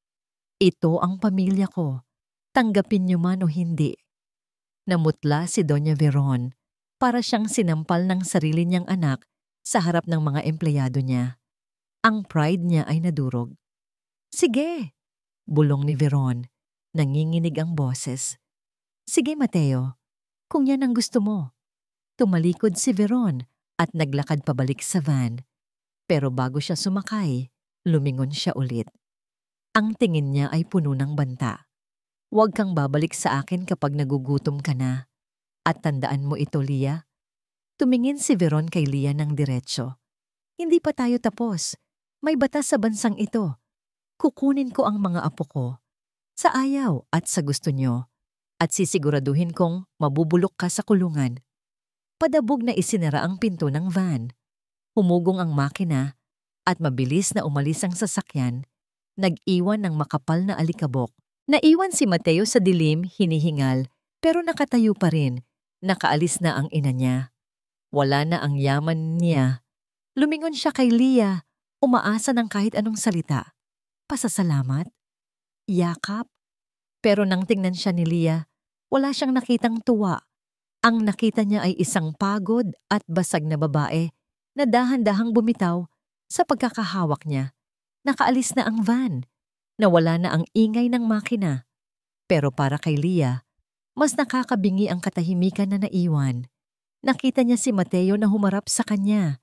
Ito ang pamilya ko. Tanggapin niyo man o hindi. Namutla si Doña Veron para siyang sinampal ng sarili niyang anak sa harap ng mga empleyado niya. Ang pride niya ay nadurog. Sige, bulong ni Veron. Nanginginig ang boses. Sige, Mateo, kung yan ang gusto mo. Tumalikod si Veron at naglakad pabalik sa van. Pero bago siya sumakay, lumingon siya ulit. Ang tingin niya ay puno ng banta. Huwag kang babalik sa akin kapag nagugutom ka na. At tandaan mo ito, Lia. Tumingin si Veron kay Lia ng diretsyo. Hindi pa tayo tapos. May batas sa bansang ito. Kukunin ko ang mga apo ko. Sa ayaw at sa gusto nyo. At sisiguraduhin kong mabubulok ka sa kulungan. Padabog na isinara ang pinto ng van. Humugong ang makina at mabilis na umalis ang sasakyan, nag-iwan ng makapal na alikabok. Naiwan si Mateo sa dilim, hinihingal, pero nakatayo pa rin. Nakaalis na ang ina niya. Wala na ang yaman niya. Lumingon siya kay Lia, umaasa ng kahit anong salita. Pasasalamat? Yakap? Pero nang tingnan siya ni Lia, wala siyang nakitang tuwa. Ang nakita niya ay isang pagod at basag na babae na dahan-dahang bumitaw sa pagkakahawak niya. Nakaalis na ang van. Nawala na ang ingay ng makina. Pero para kay Lia, mas nakakabingi ang katahimikan na naiwan. Nakita niya si Mateo na humarap sa kanya.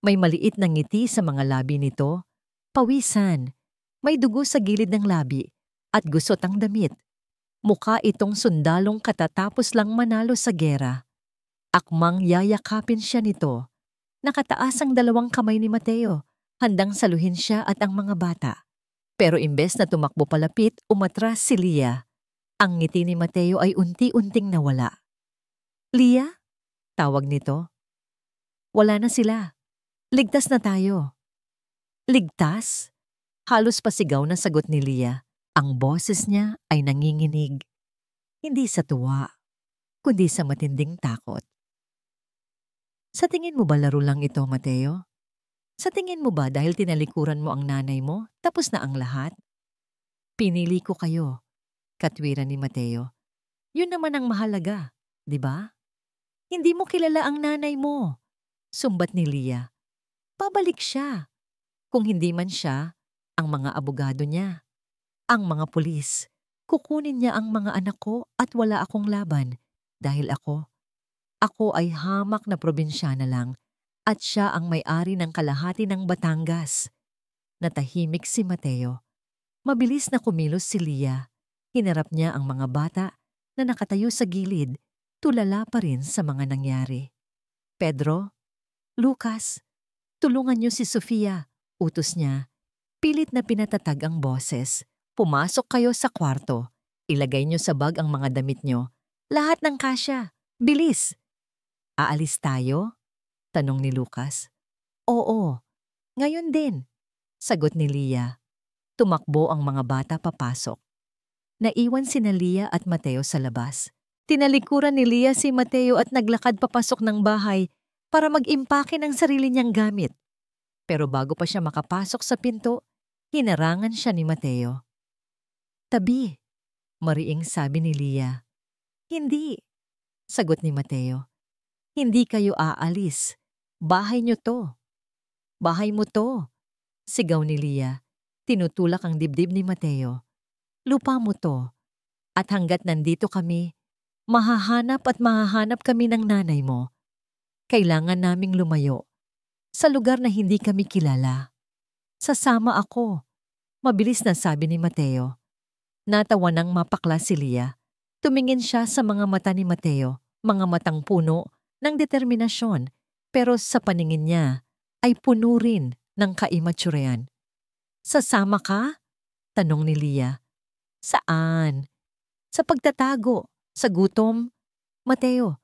May maliit na ngiti sa mga labi nito, pawisan, may dugo sa gilid ng labi at gusot ang damit. Mukha itong sundalong katatapos lang manalo sa gera. Akmang yayakapin siya nito. Nakataas ang dalawang kamay ni Mateo, handang saluhin siya at ang mga bata. Pero imbes na tumakbo palapit, umatras si Lia. Ang ngiti ni Mateo ay unti-unting nawala. Lia? Tawag nito. Wala na sila. Ligtas na tayo. Ligtas? Halos pasigaw na sagot ni Lia. Ang boses niya ay nanginginig. Hindi sa tuwa, kundi sa matinding takot. Sa tingin mo ba laro lang ito, Mateo? Sa tingin mo ba dahil tinalikuran mo ang nanay mo, tapos na ang lahat? Pinili ko kayo, katwiran ni Mateo. Yun naman ang mahalaga, di ba? Hindi mo kilala ang nanay mo, sumbat ni Lia. Pabalik siya. Kung hindi man siya, ang mga abogado niya, ang mga pulis, kukunin niya ang mga anak ko at wala akong laban dahil ako ay hamak na probinsyana lang at siya ang may-ari ng kalahati ng Batangas. Natahimik si Mateo. Mabilis na kumilos si Lia. Hinarap niya ang mga bata na nakatayo sa gilid, tulala pa rin sa mga nangyari. Pedro, Lucas, tulungan niyo si Sofia, utos niya. Pilit na pinatatag ang boses. Pumasok kayo sa kwarto. Ilagay niyo sa bag ang mga damit niyo. Lahat ng kasya. Bilis! Aalis tayo? Tanong ni Lucas. Oo, ngayon din, sagot ni Lia. Tumakbo ang mga bata papasok. Naiwan sina Lia at Mateo sa labas. Tinalikuran ni Lia si Mateo at naglakad papasok ng bahay para mag-impake ng sarili niyang gamit. Pero bago pa siya makapasok sa pinto, hinarangan siya ni Mateo. Tabi, mariing sabi ni Lia. Hindi, sagot ni Mateo. Hindi kayo aalis. Bahay niyo to. Bahay mo to, sigaw ni Lia. Tinutulak ang dibdib ni Mateo. Lupa mo to. At hanggat nandito kami, mahahanap kami ng nanay mo. Kailangan naming lumayo. Sa lugar na hindi kami kilala. Sasama ako, mabilis na sabi ni Mateo. Natawa ng mapakla si Lia. Tumingin siya sa mga mata ni Mateo, mga matang puno ng determinasyon, pero sa paningin niya ay puno rin ng kaimatsurean. Sasama ka? Tanong ni Lia. Saan? Sa pagtatago, sa gutom? Mateo,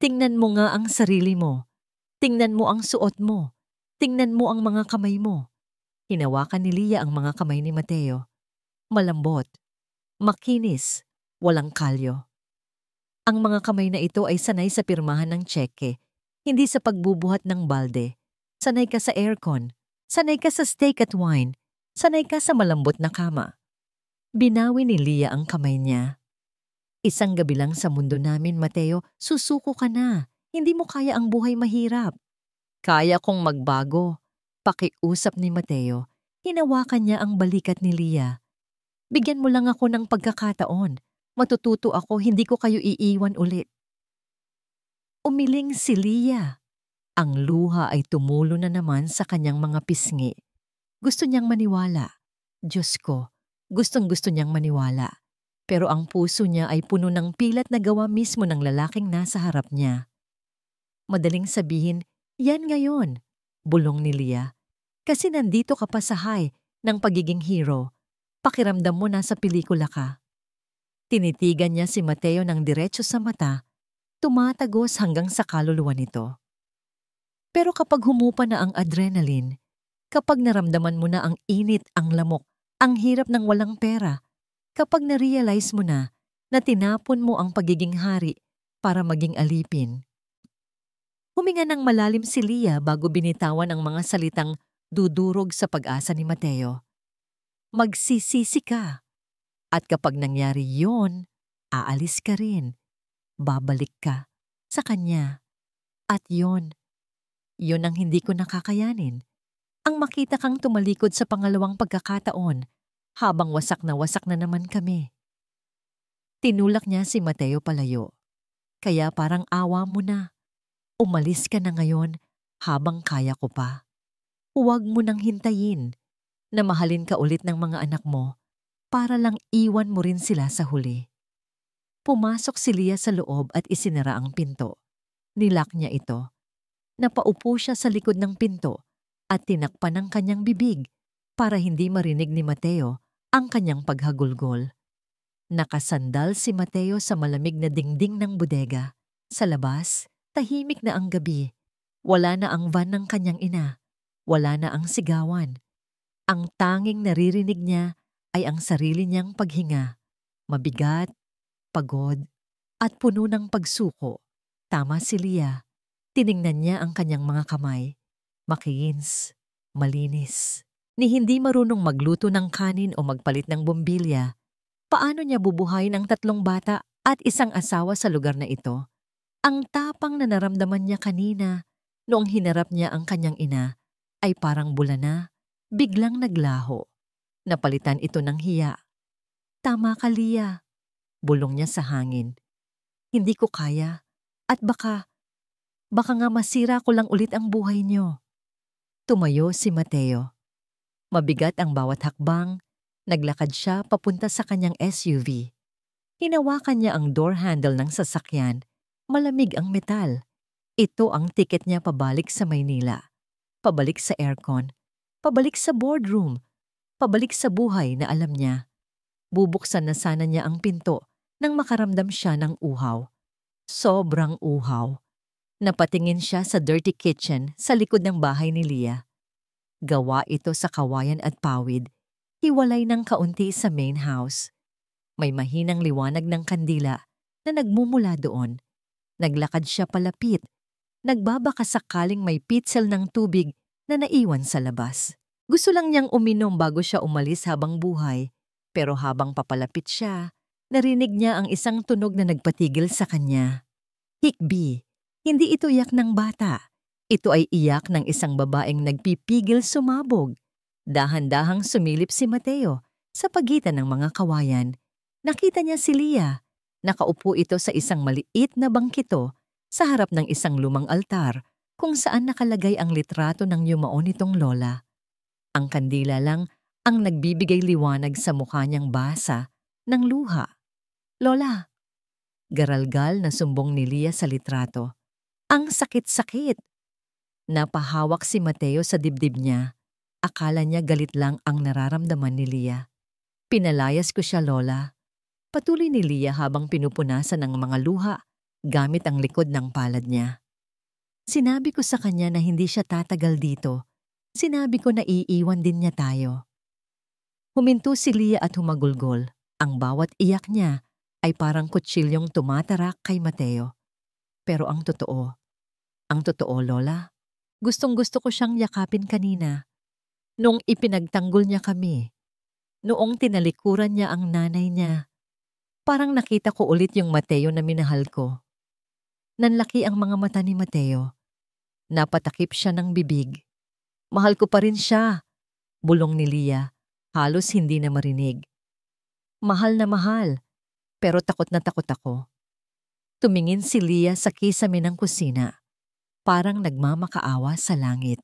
tingnan mo nga ang sarili mo. Tingnan mo ang suot mo. Tingnan mo ang mga kamay mo. Hinawakan ni Lia ang mga kamay ni Mateo. Malambot, makinis, walang kalyo. Ang mga kamay na ito ay sanay sa pirmahan ng tseke, hindi sa pagbubuhat ng balde. Sanay ka sa aircon, sanay ka sa steak at wine, sanay ka sa malambot na kama. Binawi ni Lia ang kamay niya. Isang gabi lang sa mundo namin, Mateo, susuko ka na. Hindi mo kaya ang buhay mahirap. Kaya kong magbago. Pakiusap ni Mateo. Hinawakan niya ang balikat ni Lia. Bigyan mo lang ako ng pagkakataon. Matututo ako, hindi ko kayo iiwan ulit. Umiling si Lia. Ang luha ay tumulo na naman sa kanyang mga pisngi. Gusto niyang maniwala. Diyos ko, gustong-gusto niyang maniwala. Pero ang puso niya ay puno ng pilat na gawa mismo ng lalaking nasa harap niya. Madaling sabihin, yan ngayon, bulong ni Lia. Kasi nandito ka pa sa high ng pagiging hero. Pakiramdam mo nasa pelikula ka. Tinitigan niya si Mateo ng diretso sa mata, tumatagos hanggang sa kaluluwa nito. Pero kapag humupa na ang adrenaline, kapag naramdaman mo na ang init, ang lamok, ang hirap ng walang pera, kapag na-realize mo na tinapon mo ang pagiging hari para maging alipin. Huminga ng malalim si Lia bago binitawan ang mga salitang dudurog sa pag-asa ni Mateo. Magsisisi ka. At kapag nangyari yon, aalis ka rin. Babalik ka sa kanya. At yon ang hindi ko nakakayanin. Ang makita kang tumalikod sa pangalawang pagkakataon habang wasak na naman kami. Tinulak niya si Mateo palayo. Kaya parang awa mo na. Umalis ka na ngayon habang kaya ko pa. Huwag mo nang hintayin na mahalin ka ulit ng mga anak mo para lang iwan mo rin sila sa huli. Pumasok si Lia sa loob at isinara ang pinto. Nilak niya ito. Napaupo siya sa likod ng pinto at tinakpan ang kanyang bibig para hindi marinig ni Mateo ang kanyang paghagulgol. Nakasandal si Mateo sa malamig na dingding ng bodega. Sa labas, tahimik na ang gabi. Wala na ang van ng kanyang ina. Wala na ang sigawan. Ang tanging naririnig niya ay ang sarili niyang paghinga. Mabigat, pagod, at puno ng pagsuko. Tama si Lia. Tiningnan niya ang kanyang mga kamay. Makinis, malinis. Ni hindi marunong magluto ng kanin o magpalit ng bombilya, paano niya bubuhayin ang 3 bata at isang asawa sa lugar na ito? Ang tapang na naramdaman niya kanina noong hinarap niya ang kanyang ina ay parang bula na, biglang naglaho. Napalitan ito ng hiya. Tama ka, Lia. Bulong niya sa hangin. Hindi ko kaya at baka nga masira ko lang ulit ang buhay niyo. Tumayo si Mateo. Mabigat ang bawat hakbang, naglakad siya papunta sa kanyang SUV. Hinawakan niya ang door handle ng sasakyan. Malamig ang metal. Ito ang tiket niya pabalik sa Maynila. Pabalik sa aircon. Pabalik sa boardroom. Pabalik sa buhay na alam niya. Bubuksan na sana niya ang pinto nang makaramdam siya ng uhaw. Sobrang uhaw. Napatingin siya sa dirty kitchen sa likod ng bahay ni Lia. Gawa ito sa kawayan at pawid, hiwalay ng kaunti sa main house. May mahinang liwanag ng kandila na nagmumula doon. Naglakad siya palapit. Nagbabaka sakaling may pitsil ng tubig na naiwan sa labas. Gusto lang niyang uminom bago siya umalis habang buhay. Pero habang papalapit siya, narinig niya ang isang tunog na nagpatigil sa kanya. Hikbi. Hindi ito iyak ng bata. Ito ay iyak ng isang babaeng nagpipigil sumabog. Dahan-dahang sumilip si Mateo sa pagitan ng mga kawayan. Nakita niya si Lia. Nakaupo ito sa isang maliit na bangkito sa harap ng isang lumang altar kung saan nakalagay ang litrato ng yumao nitong lola. Ang kandila lang ang nagbibigay liwanag sa mukha niyang basa ng luha. Lola, garalgal na sumbong ni Lia sa litrato. Ang sakit-sakit. Napahawak si Mateo sa dibdib niya. Akala niya galit lang ang nararamdaman ni Lia. Pinalayas ko siya, Lola. Patuloy ni Lia habang pinupunasan ng mga luha gamit ang likod ng palad niya. Sinabi ko sa kanya na hindi siya tatagal dito. Sinabi ko na iiwan din niya tayo. Huminto si Lia at humagulgol. Ang bawat iyak niya ay parang kutsilyong tumatarak kay Mateo. Pero ang totoo, Lola, gustong-gusto ko siyang yakapin kanina. Noong ipinagtanggol niya kami, noong tinalikuran niya ang nanay niya, parang nakita ko ulit yung Mateo na minahal ko. Nanlaki ang mga mata ni Mateo. Napatakip siya ng bibig. Mahal ko pa rin siya, bulong ni Lia, halos hindi na marinig. Mahal na mahal, pero takot na takot ako. Tumingin si Lia sa kisame ng kusina. Parang nagmamakaawa sa langit.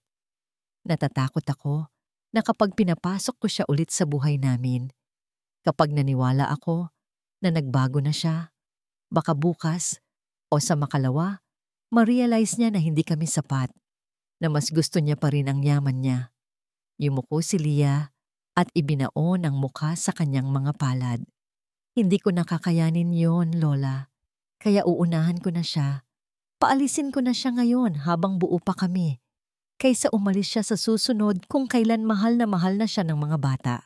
Natatakot ako na kapag pinapasok ko siya ulit sa buhay namin, kapag naniwala ako na nagbago na siya, baka bukas o sa makalawa, ma-realize niya na hindi kami sapat, na mas gusto niya pa rin ang yaman niya. Yumuko si Lia at ibinaon ang mukha sa kanyang mga palad. Hindi ko nakakayanin yon, Lola, kaya uunahan ko na siya. Paalisin ko na siya ngayon habang buo pa kami, kaysa umalis siya sa susunod kung kailan mahal na siya ng mga bata.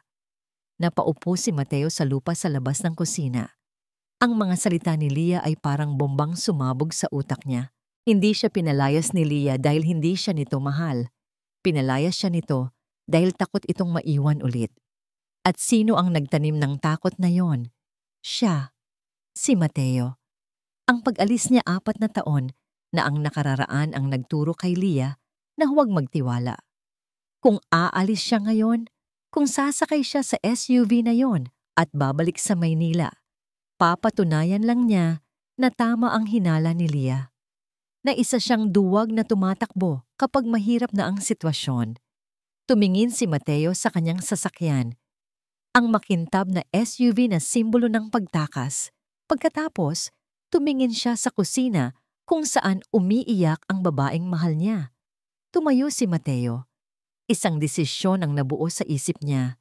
Napaupo si Mateo sa lupa sa labas ng kusina. Ang mga salita ni Lia ay parang bombang sumabog sa utak niya. Hindi siya pinalayas ni Lia dahil hindi siya nito mahal. Pinalayas siya nito dahil takot itong maiwan ulit. At sino ang nagtanim ng takot na yon? Siya, si Mateo. Ang pag-alis niya 4 na taon na ang nakararaan ang nagturo kay Lia na huwag magtiwala. Kung aalis siya ngayon, kung sasakay siya sa SUV na yon at babalik sa Maynila, papatunayan lang niya na tama ang hinala ni Lia. Na isa siyang duwag na tumatakbo kapag mahirap na ang sitwasyon. Tumingin si Mateo sa kanyang sasakyan, ang makintab na SUV na simbolo ng pagtakas. Pagkatapos, tumingin siya sa kusina kung saan umiiyak ang babaeng mahal niya. Tumayo si Mateo. Isang desisyon ang nabuo sa isip niya.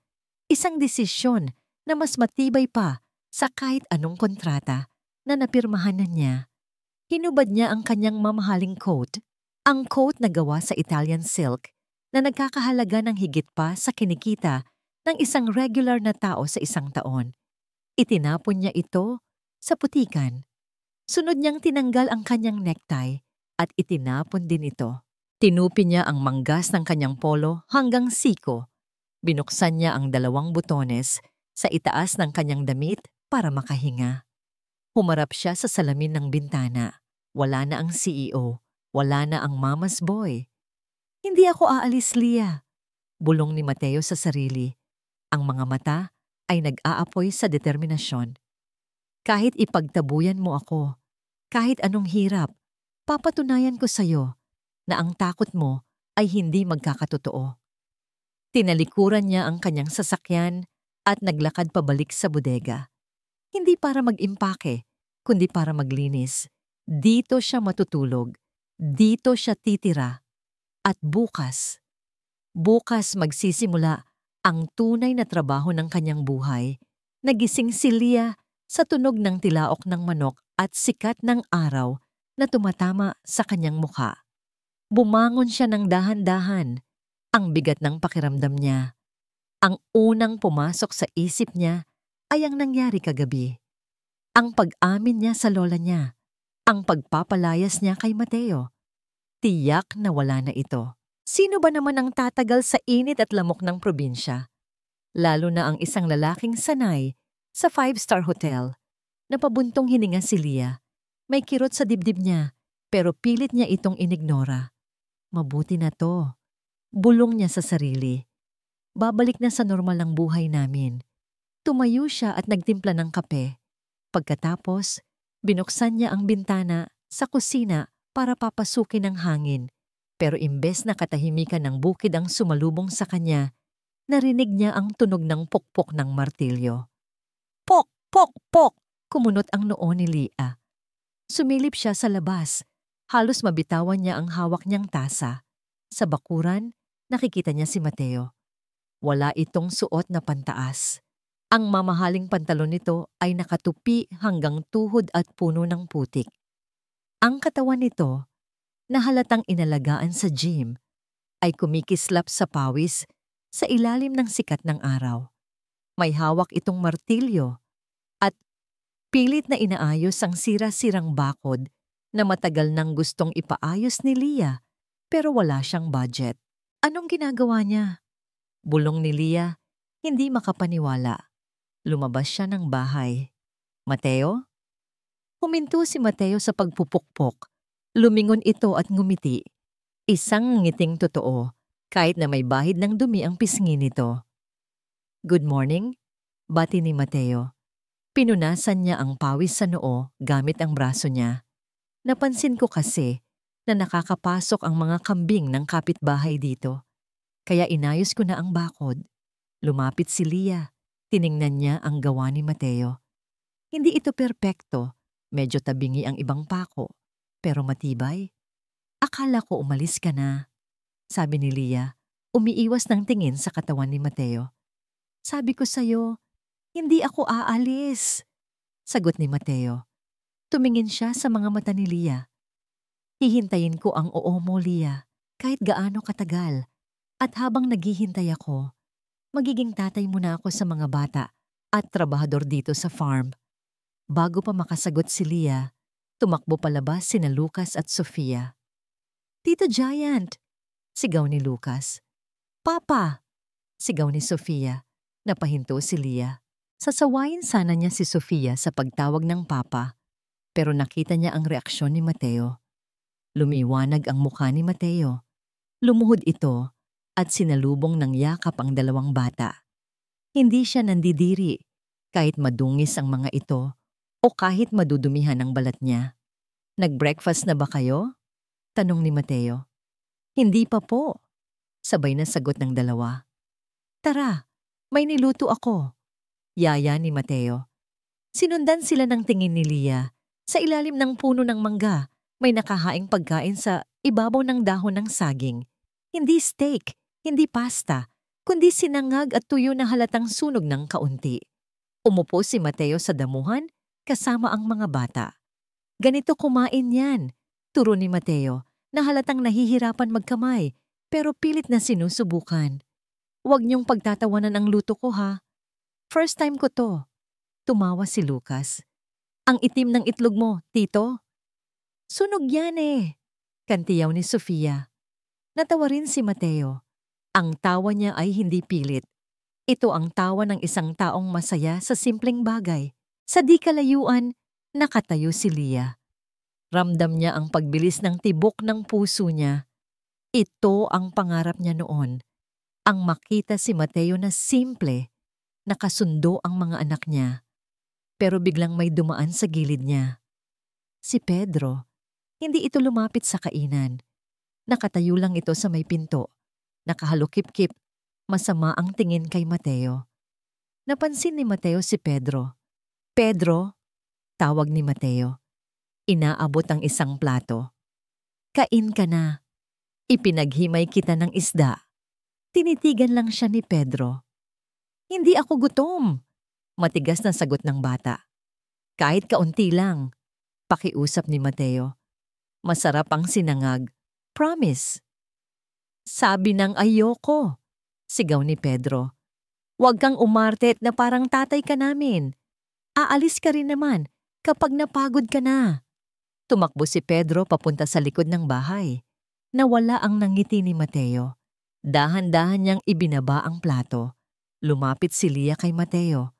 Isang desisyon na mas matibay pa sa kahit anong kontrata na napirmahan na niya. Hinubad niya ang kanyang mamahaling coat, ang coat na gawa sa Italian silk na nagkakahalaga ng higit pa sa kinikita ng isang regular na tao sa isang taon. Itinapon niya ito sa putikan. Sunod niyang tinanggal ang kanyang necktie at itinapon din ito. Tinupi niya ang manggas ng kanyang polo hanggang siko. Binuksan niya ang 2 butones sa itaas ng kanyang damit para makahinga. Humarap siya sa salamin ng bintana. Wala na ang CEO. Wala na ang mama's boy. Hindi ako aalis, Leah. Bulong ni Mateo sa sarili. Ang mga mata ay nag-aapoy sa determinasyon. Kahit ipagtabuyan mo ako, kahit anong hirap, papatunayan ko sa'yo na ang takot mo ay hindi magkakatotoo. Tinalikuran niya ang kanyang sasakyan at naglakad pabalik sa bodega. Hindi para mag-impake, kundi para maglinis. Dito siya matutulog. Dito siya titira. At bukas magsisimula ang tunay na trabaho ng kanyang buhay. Nagising si Leah sa tunog ng tilaok ng manok at sikat ng araw na tumatama sa kanyang mukha. Bumangon siya ng dahan-dahan. Ang bigat ng pakiramdam niya. Ang unang pumasok sa isip niya ay ang nangyari kagabi. Ang pag-amin niya sa lola niya. Ang pagpapalayas niya kay Mateo. Tiyak na wala na ito. Sino ba naman ang tatagal sa init at lamok ng probinsya? Lalo na ang isang lalaking sanay sa 5-star hotel. Napabuntong hininga si Leah. May kirot sa dibdib niya, pero pilit niya itong inignora. Mabuti na to. Bulong niya sa sarili. Babalik na sa normal ang buhay namin. Tumayo siya at nagtimpla ng kape. Pagkatapos, binuksan niya ang bintana sa kusina para papasukin ng hangin. Pero imbes na katahimikan ng bukid ang sumalubong sa kanya, narinig niya ang tunog ng pokpok ng martilyo. Pok! Pok! Pok! Kumunot ang noo ni Leah. Sumilip siya sa labas. Halos mabitawan niya ang hawak niyang tasa. Sa bakuran, nakikita niya si Mateo. Wala itong suot na pantaas. Ang mamahaling pantalon nito ay nakatupi hanggang tuhod at puno ng putik. Ang katawan nito, na halatang inalagaan sa gym, ay kumikislap sa pawis sa ilalim ng sikat ng araw. May hawak itong martilyo at pilit na inaayos ang sira-sirang bakod na matagal nang gustong ipaayos ni Leah pero wala siyang budget. Anong ginagawa niya? Bulong ni Leah, hindi makapaniwala. Lumabas siya ng bahay. Mateo? Huminto si Mateo sa pagpupukpok. Lumingon ito at ngumiti. Isang ngiting totoo, kahit na may bahid ng dumi ang pisngi nito. Good morning, bati ni Mateo. Pinunasan niya ang pawis sa noo gamit ang braso niya. Napansin ko kasi na nakakapasok ang mga kambing ng kapitbahay dito. Kaya inayos ko na ang bakod. Lumapit si Leah. Tiningnan niya ang gawa ni Mateo. Hindi ito perpekto. Medyo tabingi ang ibang pako. Pero matibay. Akala ko umalis ka na. Sabi ni Leah, umiiwas ng tingin sa katawan ni Mateo. Sabi ko sa'yo, hindi ako aalis. Sagot ni Mateo. Tumingin siya sa mga mata ni Leah. Hihintayin ko ang oo mo, Leah, kahit gaano katagal. At habang naghihintay ako, magiging tatay mo na ako sa mga bata at trabahador dito sa farm. Bago pa makasagot si Leah, tumakbo palabas sina Lucas at Sofia. Tito Giant! Sigaw ni Lucas. Papa! Sigaw ni Sofia. Napahinto si Leah. Sasawayin sana niya si Sofia sa pagtawag ng papa, pero nakita niya ang reaksyon ni Mateo. Lumiwanag ang mukha ni Mateo. Lumuhod ito at sinalubong ng yakap ang 2 bata. Hindi siya nandidiri kahit madungis ang mga ito o kahit madudumihan ang balat niya. Nag-breakfast na ba kayo? Tanong ni Mateo. Hindi pa po. Sabay na sagot ng 2. Tara, may niluto ako. Yaya ni Mateo. Sinundan sila ng tingin ni Leah. Sa ilalim ng puno ng mangga, may nakahaing pagkain sa ibabaw ng dahon ng saging. Hindi steak, hindi pasta, kundi sinangag at tuyo na halatang sunog ng kaunti. Umupo si Mateo sa damuhan kasama ang mga bata. Ganito kumain yan, turo ni Mateo, na halatang nahihirapan magkamay pero pilit na sinusubukan. Huwag niyong pagtatawanan ang luto ko ha. First time ko to. Tumawa si Lucas. Ang itim ng itlog mo, tito. Sunog yan eh, kantiyaw ni Sofia. Natawa rin si Mateo. Ang tawa niya ay hindi pilit. Ito ang tawa ng isang taong masaya sa simpleng bagay. Sa di kalayuan, nakatayo si Lia. Ramdam niya ang pagbilis ng tibok ng puso niya. Ito ang pangarap niya noon. Ang makita si Mateo na simple, nakasundo ang mga anak niya. Pero biglang may dumaan sa gilid niya. Si Pedro. Hindi ito lumapit sa kainan. Nakatayo lang ito sa may pinto. Nakahalukip-kip. Masama ang tingin kay Mateo. Napansin ni Mateo si Pedro. Pedro, tawag ni Mateo. Inaabot ang isang plato. Kain ka na. Ipinaghimay kita ng isda. Tinitigan lang siya ni Pedro. Hindi ako gutom. Matigas na sagot ng bata. Kahit kaunti lang. Pakiusap ni Mateo. Masarap ang sinangag. Promise. Sabi ng ayoko. Sigaw ni Pedro. Huwag kang umarte na parang tatay ka namin. Aalis ka rin naman kapag napagod ka na. Tumakbo si Pedro papunta sa likod ng bahay. Nawala ang nangiti ni Mateo. Dahan-dahan niyang ibinaba ang plato. Lumapit si Lia kay Mateo.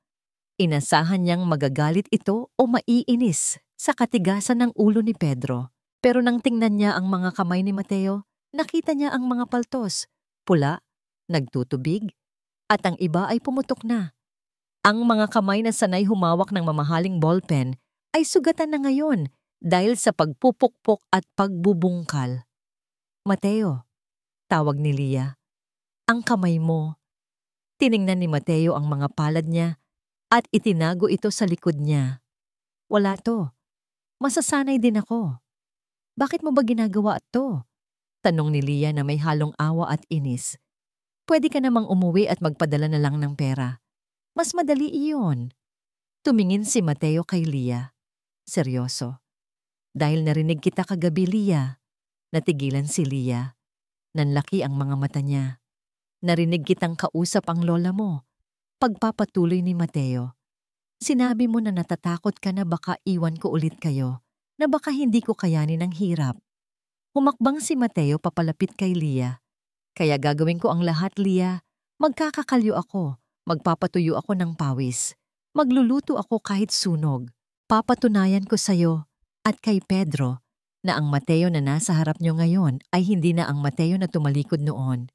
Inasahan niyang magagalit ito o maiinis sa katigasan ng ulo ni Pedro. Pero nang tingnan niya ang mga kamay ni Mateo, nakita niya ang mga paltos, pula, nagtutubig, at ang iba ay pumutok na. Ang mga kamay na sanay humawak ng mamahaling ballpen ay sugatan na ngayon dahil sa pagpupukpok at pagbubungkal. Mateo, tawag ni Lia, ang kamay mo. Tiningnan ni Mateo ang mga palad niya at itinago ito sa likod niya. Wala to. Masasanay din ako. Bakit mo ba ginagawa to? Tanong ni Lia na may halong awa at inis. Pwede ka namang umuwi at magpadala na lang ng pera. Mas madali iyon. Tumingin si Mateo kay Lia. Seryoso. Dahil narinig kita kagabi, Lia. Natigilan si Lia. Nanlaki ang mga mata niya. Narinig kitang kausap ang lola mo. Pagpapatuloy ni Mateo. Sinabi mo na natatakot ka na baka iwan ko ulit kayo, na baka hindi ko kayanin ang hirap. Humakbang si Mateo papalapit kay Lia. Kaya gagawin ko ang lahat, Lia. Magkakakalyo ako, magpapatuyo ako ng pawis. Magluluto ako kahit sunog. Papatunayan ko sa'yo at kay Pedro na ang Mateo na nasa harap niyo ngayon ay hindi na ang Mateo na tumalikod noon.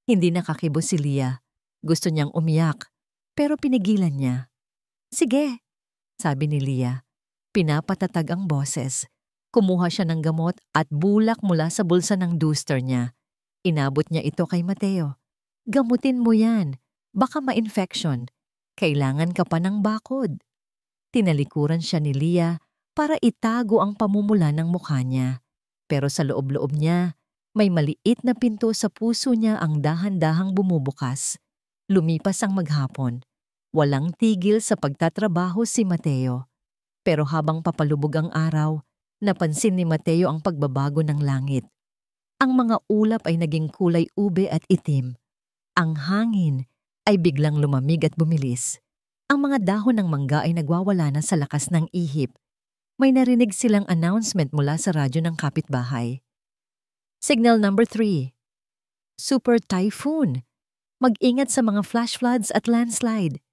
Hindi nakakibo si Lia. Gusto niyang umiyak, pero pinigilan niya. Sige, sabi ni Lia. Pinapatatag ang boses. Kumuha siya ng gamot at bulak mula sa bulsa ng duster niya. Inabot niya ito kay Mateo. Gamutin mo yan. Baka ma-infection. Kailangan ka pa ng bakod. Tinalikuran siya ni Lia para itago ang pamumula ng mukha niya. Pero sa loob-loob niya, may maliit na pinto sa puso niya ang dahan-dahang bumubukas. Lumipas ang maghapon. Walang tigil sa pagtatrabaho si Mateo. Pero habang papalubog ang araw, napansin ni Mateo ang pagbabago ng langit. Ang mga ulap ay naging kulay ube at itim. Ang hangin ay biglang lumamig at bumilis. Ang mga dahon ng mangga ay nagwawala na sa lakas ng ihip. May narinig silang announcement mula sa radyo ng kapitbahay. Signal number 3. Super typhoon. Mag-ingat sa mga flash floods at landslide.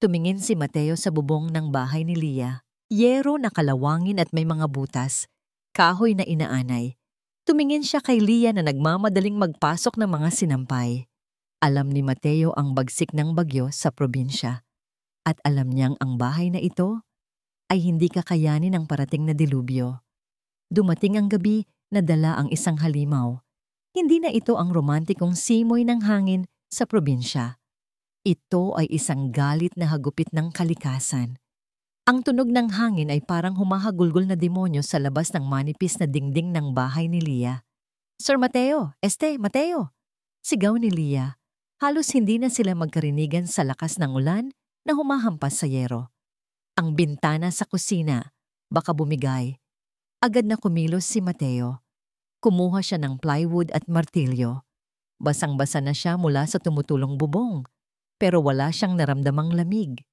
Tumingin si Mateo sa bubong ng bahay ni Lia. Yero na kalawangin at may mga butas. Kahoy na inaanay. Tumingin siya kay Lia na nagmamadaling magpasok ng mga sinampay. Alam ni Mateo ang bagsik ng bagyo sa probinsya. At alam niyang ang bahay na ito ay hindi kakayanin ng parating na dilubyo. Dumating ang gabi na dala ang isang halimaw. Hindi na ito ang romantikong simoy ng hangin sa probinsya. Ito ay isang galit na hagupit ng kalikasan. Ang tunog ng hangin ay parang humahagulgol na demonyo sa labas ng manipis na dingding ng bahay ni Lia. Sir Mateo! Mateo! Sigaw ni Lia. Halos hindi na sila magkarinigan sa lakas ng ulan na humahampas sa yero. Ang bintana sa kusina, baka bumigay. Agad na kumilos si Mateo. Kumuha siya ng plywood at martilyo. Basang-basa na siya mula sa tumutulong bubong, pero wala siyang naramdamang lamig.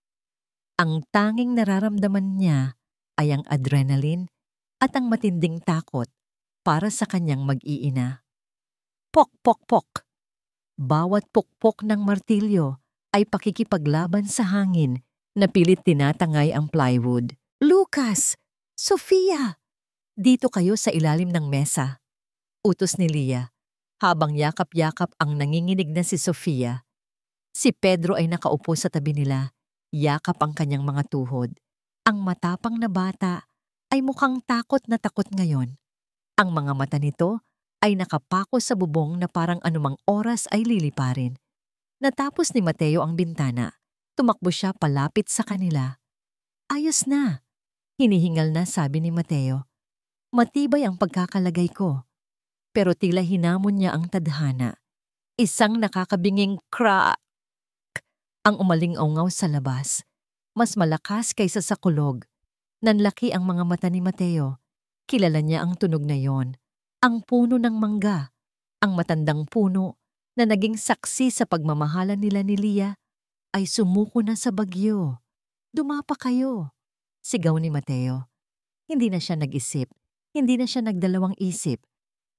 Ang tanging nararamdaman niya ay ang adrenaline at ang matinding takot para sa kanyang mag-iina. Pok, pok, pok. Bawat pokpok ng martilyo ay pakikipaglaban sa hangin na pilit tinatangay ang plywood. Lucas! Sofia! Dito kayo sa ilalim ng mesa. Utos ni Lia, habang yakap-yakap ang nanginginig na si Sofia. Si Pedro ay nakaupo sa tabi nila, yakap ang kanyang mga tuhod. Ang matapang na bata ay mukhang takot na takot ngayon. Ang mga mata nito ay nakapako sa bubong na parang anumang oras ay liliparin. Natapos ni Mateo ang bintana, tumakbo siya palapit sa kanila. Ayos na, hinihingal na sabi ni Mateo. Matibay ang pagkakalagay ko. Pero tila hinamon niya ang tadhana. Isang nakakabinging crack ang umaling-aungaw sa labas. Mas malakas kaysa sa kulog. Nanlaki ang mga mata ni Mateo. Kilala niya ang tunog na yon. Ang puno ng mangga. Ang matandang puno na naging saksi sa pagmamahalan nila ni Lia ay sumuko na sa bagyo. Dumapa kayo, sigaw ni Mateo. Hindi na siya nag-isip. Hindi na siya nagdalawang isip.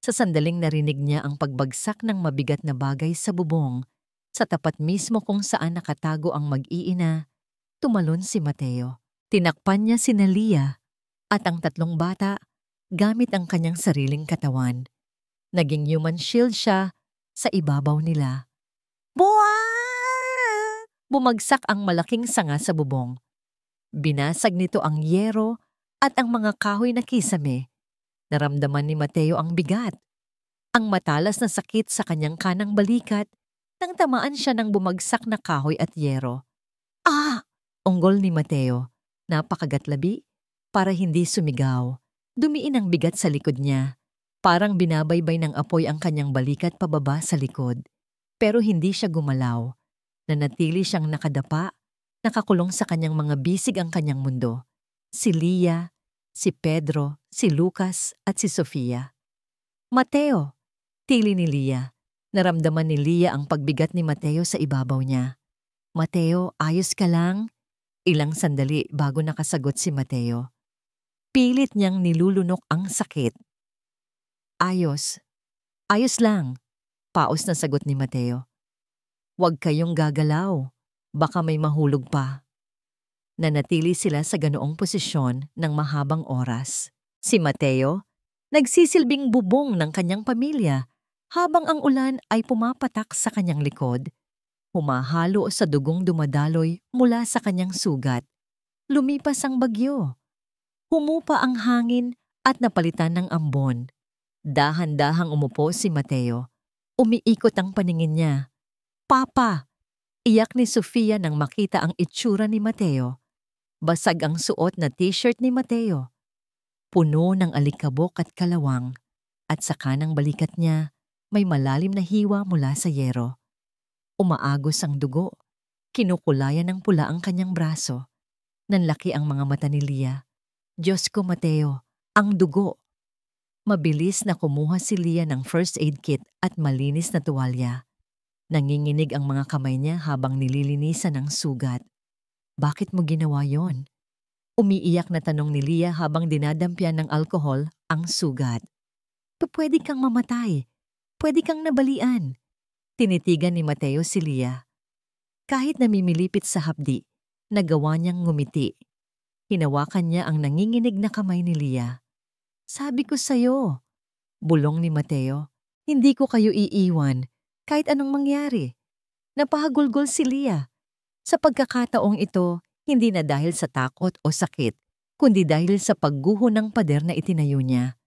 Sa sandaling narinig niya ang pagbagsak ng mabigat na bagay sa bubong, sa tapat mismo kung saan nakatago ang mag-iina, tumalon si Mateo. Tinakpan niya si Lia at ang tatlong bata gamit ang kanyang sariling katawan. Naging human shield siya sa ibabaw nila. Buwaa! Bumagsak ang malaking sanga sa bubong. Binasag nito ang yero at ang mga kahoy na kisame. Naramdaman ni Mateo ang bigat. Ang matalas na sakit sa kanyang kanang balikat nang tamaan siya ng bumagsak na kahoy at yero. Ah! Unggol ni Mateo. Napakagatlabi para hindi sumigaw. Dumiin ang bigat sa likod niya. Parang binabaybay ng apoy ang kanyang balikat pababa sa likod. Pero hindi siya gumalaw. Nanatili siyang nakadapa, nakakulong sa kanyang mga bisig ang kanyang mundo. Si Lia, si Pedro, si Lucas at si Sofia. Mateo, tili ni Lia. Naramdaman ni Lia ang pagbigat ni Mateo sa ibabaw niya. Mateo, ayos ka lang? Ilang sandali bago nakasagot si Mateo. Pilit niyang nilulunok ang sakit. Ayos. Ayos lang. Paos na sagot ni Mateo. Huwag kayong gagalaw. Baka may mahulog pa. Nanatili sila sa ganoong posisyon ng mahabang oras. Si Mateo, nagsisilbing bubong ng kanyang pamilya habang ang ulan ay pumapatak sa kanyang likod. Humahalo sa dugong dumadaloy mula sa kanyang sugat. Lumipas ang bagyo. Humupa ang hangin at napalitan ng ambon. Dahan-dahang umupo si Mateo. Umiikot ang paningin niya. Papa! Iyak ni Sofia nang makita ang itsura ni Mateo. Basag ang suot na t-shirt ni Mateo. Puno ng alikabok at kalawang. At sa kanang balikat niya, may malalim na hiwa mula sa yero. Umaagos ang dugo. Kinukulayan ng pula ang kanyang braso. Nanlaki ang mga mata ni Lia. Diyos ko, Mateo, ang dugo. Mabilis na kumuha si Lia ng first aid kit at malinis na tuwalya. Nanginginig ang mga kamay niya habang nililinisan ang sugat. Bakit mo ginawa yon? Umiiyak na tanong ni Lia habang dinadampyan ng alkohol ang sugat. Pwede kang mamatay. Pwede kang nabalian. Tinitigan ni Mateo si Lia. Kahit namimilipit sa hapdi, nagawa niyang ngumiti. Hinawakan niya ang nanginginig na kamay ni Lia. Sabi ko sa'yo, bulong ni Mateo, hindi ko kayo iiwan kahit anong mangyari. Napahagulgol si Lia. Sa pagkakataong ito, hindi na dahil sa takot o sakit, kundi dahil sa pagguho ng pader na itinayo niya.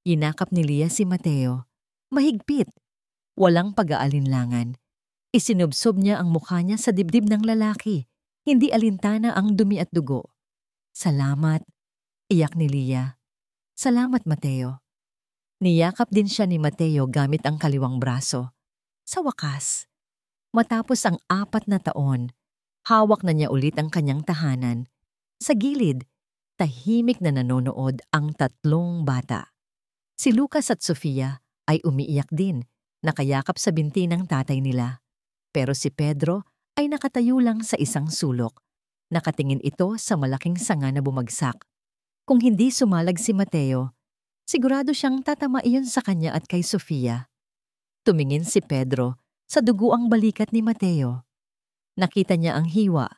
Yinakap ni Lia si Mateo. Mahigpit. Walang pag-aalinlangan. Isinubsob niya ang mukha niya sa dibdib ng lalaki. Hindi alintana ang dumi at dugo. Salamat, iyak ni Lia. Salamat, Mateo. Niyakap din siya ni Mateo gamit ang kaliwang braso. Sa wakas, matapos ang 4 na taon, hawak na niya ulit ang kanyang tahanan. Sa gilid, tahimik na nanonood ang 3 bata. Si Lucas at Sofia ay umiiyak din, nakayakap sa binti ng tatay nila. Pero si Pedro ay nakatayo lang sa isang sulok. Nakatingin ito sa malaking sanga na bumagsak. Kung hindi sumalag si Mateo, sigurado siyang tatama iyon sa kanya at kay Sofia. Tumingin si Pedro sa duguang balikat ni Mateo. Nakita niya ang hiwa.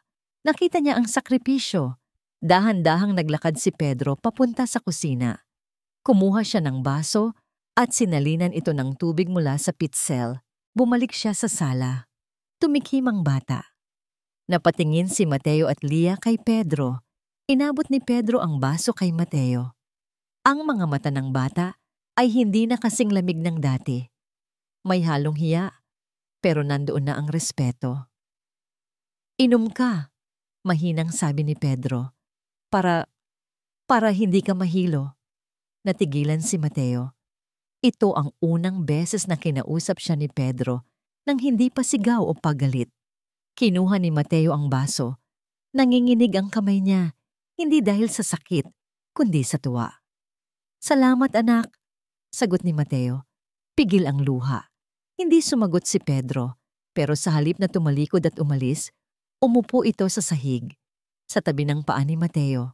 Nakita niya ang sakripisyo. Dahan-dahang naglakad si Pedro papunta sa kusina. Kumuha siya ng baso at sinalinan ito ng tubig mula sa pitzel. Bumalik siya sa sala. Tumikhim ang bata. Napatingin si Mateo at Lia kay Pedro. Inabot ni Pedro ang baso kay Mateo. Ang mga mata ng bata ay hindi na kasing lamig ng dati. May halong hiya, pero nandoon na ang respeto. Inom ka, mahinang sabi ni Pedro. Para hindi ka mahilo. Natigilan si Mateo. Ito ang unang beses na kinausap siya ni Pedro nang hindi pa sigaw o pagalit. Kinuha ni Mateo ang baso. Nanginginig ang kamay niya, hindi dahil sa sakit, kundi sa tuwa. Salamat anak, sagot ni Mateo. Pigil ang luha. Hindi sumagot si Pedro, pero sa halip na tumalikod at umalis, umupo ito sa sahig, sa tabi ng paa ni Mateo.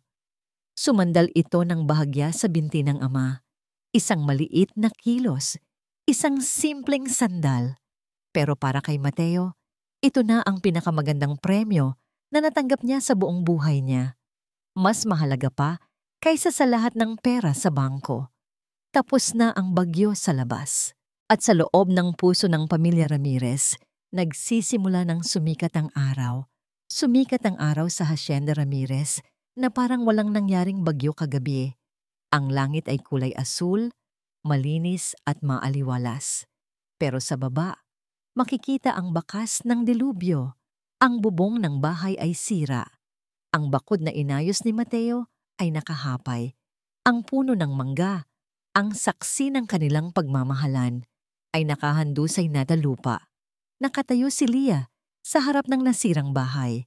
Sumandal ito ng bahagya sa binti ng ama. Isang maliit na kilos, isang simpleng sandal. Pero para kay Mateo, ito na ang pinakamagandang premyo na natanggap niya sa buong buhay niya. Mas mahalaga pa kaysa sa lahat ng pera sa bangko. Tapos na ang bagyo sa labas. At sa loob ng puso ng pamilya Ramirez, nagsisimula ng sumikat ang araw. Sumikat ang araw sa Hacienda Ramirez na parang walang nangyaring bagyo kagabi. Ang langit ay kulay asul, malinis at maaliwalas. Pero sa baba, makikita ang bakas ng dilubyo. Ang bubong ng bahay ay sira. Ang bakod na inayos ni Mateo ay nakahapay. Ang puno ng mangga, ang saksi ng kanilang pagmamahalan, ay nakahandusay na lupa. Nakatayo si Lia sa harap ng nasirang bahay.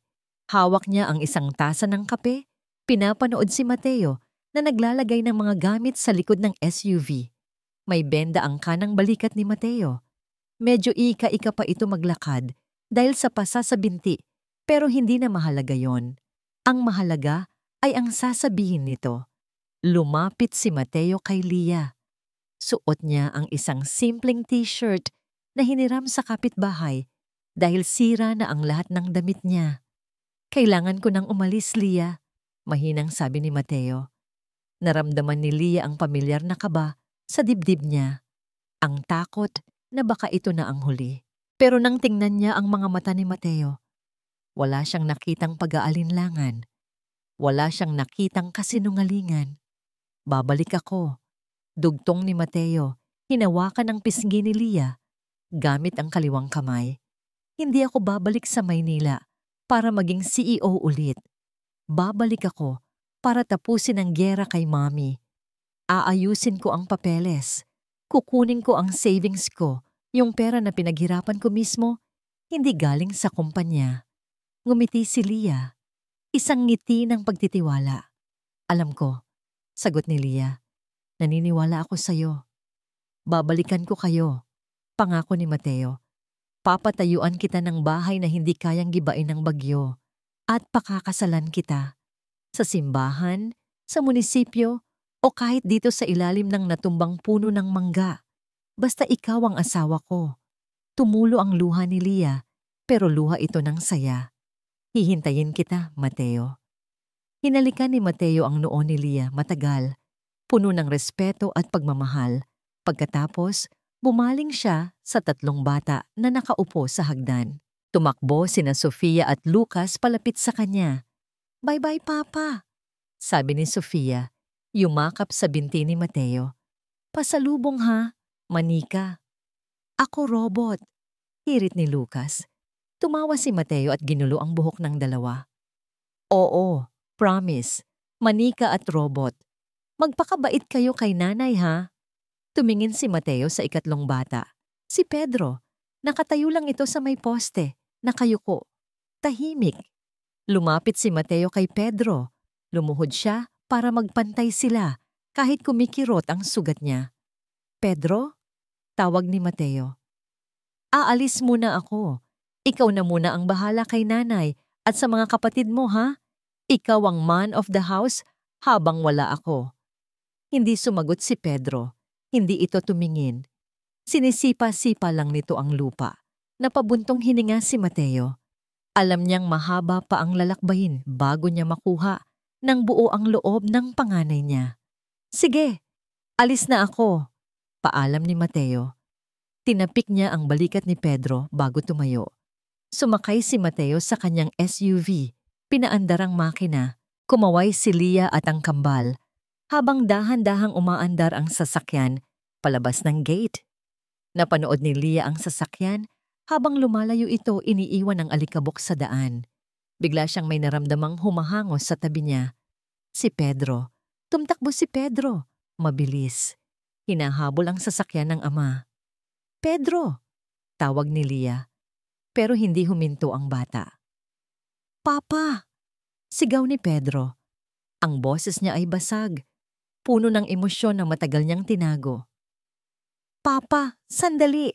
Hawak niya ang isang tasa ng kape. Pinapanood si Mateo na naglalagay ng mga gamit sa likod ng SUV. May benda ang kanang balikat ni Mateo. Medyo ika-ika pa ito maglakad dahil sa pasa sa binti, pero hindi na mahalaga yon. Ang mahalaga ay ang sasabihin nito. Lumapit si Mateo kay Lia. Suot niya ang isang simpleng t-shirt na hiniram sa kapitbahay dahil sira na ang lahat ng damit niya. Kailangan ko nang umalis, Lia, mahinang sabi ni Mateo. Naramdaman ni Lia ang pamilyar na kaba sa dibdib niya. Ang takot na baka ito na ang huli. Pero nang tingnan niya ang mga mata ni Mateo, wala siyang nakitang pag-aalinlangan. Wala siyang nakitang kasinungalingan. Babalik ako. Dugtong ni Mateo, hinawakan ang pisngi ni Lia, gamit ang kaliwang kamay. Hindi ako babalik sa Maynila para maging CEO ulit. Babalik ako para tapusin ang giyera kay Mommy. Aayusin ko ang papeles. Kukunin ko ang savings ko, yung pera na pinaghirapan ko mismo, hindi galing sa kumpanya. Ngumiti si Lia. Isang ngiti ng pagtitiwala. Alam ko, sagot ni Lia. Naniniwala ako sa'yo. Babalikan ko kayo, pangako ni Mateo. Papatayuan kita ng bahay na hindi kayang gibain ng bagyo at pakakasalan kita. Sa simbahan, sa munisipyo, o kahit dito sa ilalim ng natumbang puno ng mangga. Basta ikaw ang asawa ko. Tumulo ang luha ni Lia, pero luha ito ng saya. Hihintayin kita, Mateo. Hinalikan ni Mateo ang noo ni Lia matagal, puno ng respeto at pagmamahal. Pagkatapos, bumaling siya sa tatlong bata na nakaupo sa hagdan. Tumakbo sina Sofia at Lucas palapit sa kanya. Bye-bye, Papa, sabi ni Sofia, yumakap sa binti ni Mateo. Pasalubong ha, manika. Ako robot, hirit ni Lucas. Tumawa si Mateo at ginulo ang buhok ng dalawa. Oo, promise, manika at robot. Magpakabait kayo kay nanay ha. Tumingin si Mateo sa ikatlong bata. Si Pedro. Nakatayo lang ito sa may poste. Nakayuko. Tahimik. Lumapit si Mateo kay Pedro. Lumuhod siya para magpantay sila kahit kumikirot ang sugat niya. Pedro? Tawag ni Mateo. Aalis muna ako. Ikaw na muna ang bahala kay nanay at sa mga kapatid mo ha. Ikaw ang man of the house habang wala ako. Hindi sumagot si Pedro. Hindi ito tumingin. Sinisipa-sipa lang nito ang lupa. Napabuntong hininga si Mateo. Alam niyang mahaba pa ang lalakbayin bago niya makuha ng buo ang loob ng panganay niya. Sige, alis na ako, paalam ni Mateo. Tinapik niya ang balikat ni Pedro bago tumayo. Sumakay si Mateo sa kanyang SUV, pinaandarang makina. Kumaway si Lia at ang kambal, habang dahan-dahang umaandar ang sasakyan palabas ng gate. Napanood ni Lia ang sasakyan, habang lumalayo ito iniiwan ang alikabok sa daan. Bigla siyang may naramdamang humahangos sa tabi niya. Si Pedro. Tumtakbo si Pedro. Mabilis. Hinahabol ang sasakyan ng ama. Pedro! Tawag ni Lia. Pero hindi huminto ang bata. Papa! Sigaw ni Pedro. Ang boses niya ay basag. Puno ng emosyon na matagal niyang tinago. Papa, sandali!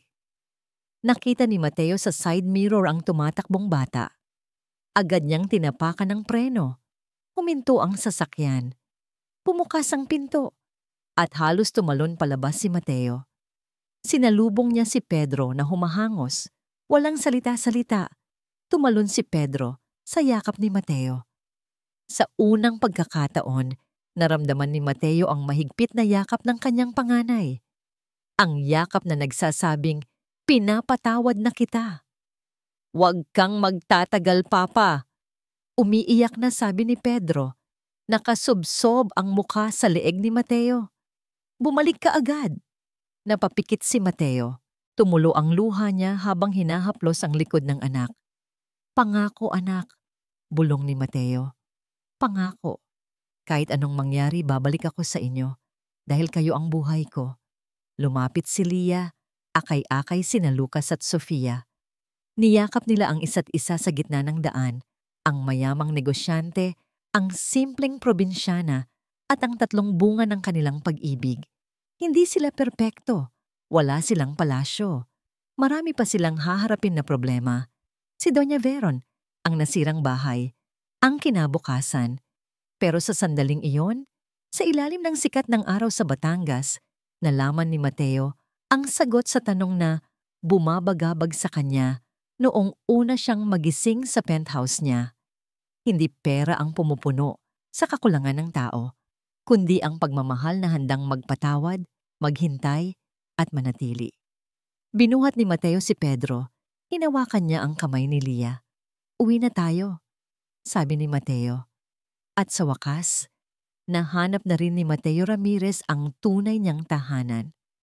Nakita ni Mateo sa side mirror ang tumatakbong bata. Agad niyang tinapakan ng preno. Huminto ang sasakyan. Pumukas ang pinto. At halos tumalon palabas si Mateo. Sinalubong niya si Pedro na humahangos. Walang salita-salita. Tumalon si Pedro sa yakap ni Mateo. Sa unang pagkakataon, naramdaman ni Mateo ang mahigpit na yakap ng kanyang panganay. Ang yakap na nagsasabing, pinapatawad na kita. Huwag kang magtatagal, Papa. Umiiyak na sabi ni Pedro. Nakasubsob ang mukha sa leeg ni Mateo. Bumalik ka agad. Napapikit si Mateo. Tumulo ang luha niya habang hinahaplos ang likod ng anak. Pangako, anak. Bulong ni Mateo. Pangako. Kahit anong mangyari, babalik ako sa inyo. Dahil kayo ang buhay ko. Lumapit si Lia, akay-akay sina Lucas at Sofia. Niyakap nila ang isa't isa sa gitna ng daan, ang mayamang negosyante, ang simpleng probinsyana, at ang tatlong bunga ng kanilang pag-ibig. Hindi sila perpekto, wala silang palasyo. Marami pa silang haharapin na problema. Si Doña Veron, ang nasirang bahay, ang kinabukasan. Pero sa sandaling iyon, sa ilalim ng sikat ng araw sa Batangas, nalaman ni Mateo ang sagot sa tanong na bumabagabag sa kanya noong una siyang magising sa penthouse niya. Hindi pera ang pumupuno sa kakulangan ng tao, kundi ang pagmamahal na handang magpatawad, maghintay, at manatili. Binuhat ni Mateo si Pedro, hinawakan niya ang kamay ni Lia. Uwi na tayo, sabi ni Mateo. At sa wakas, nahanap na rin ni Mateo Ramirez ang tunay niyang tahanan.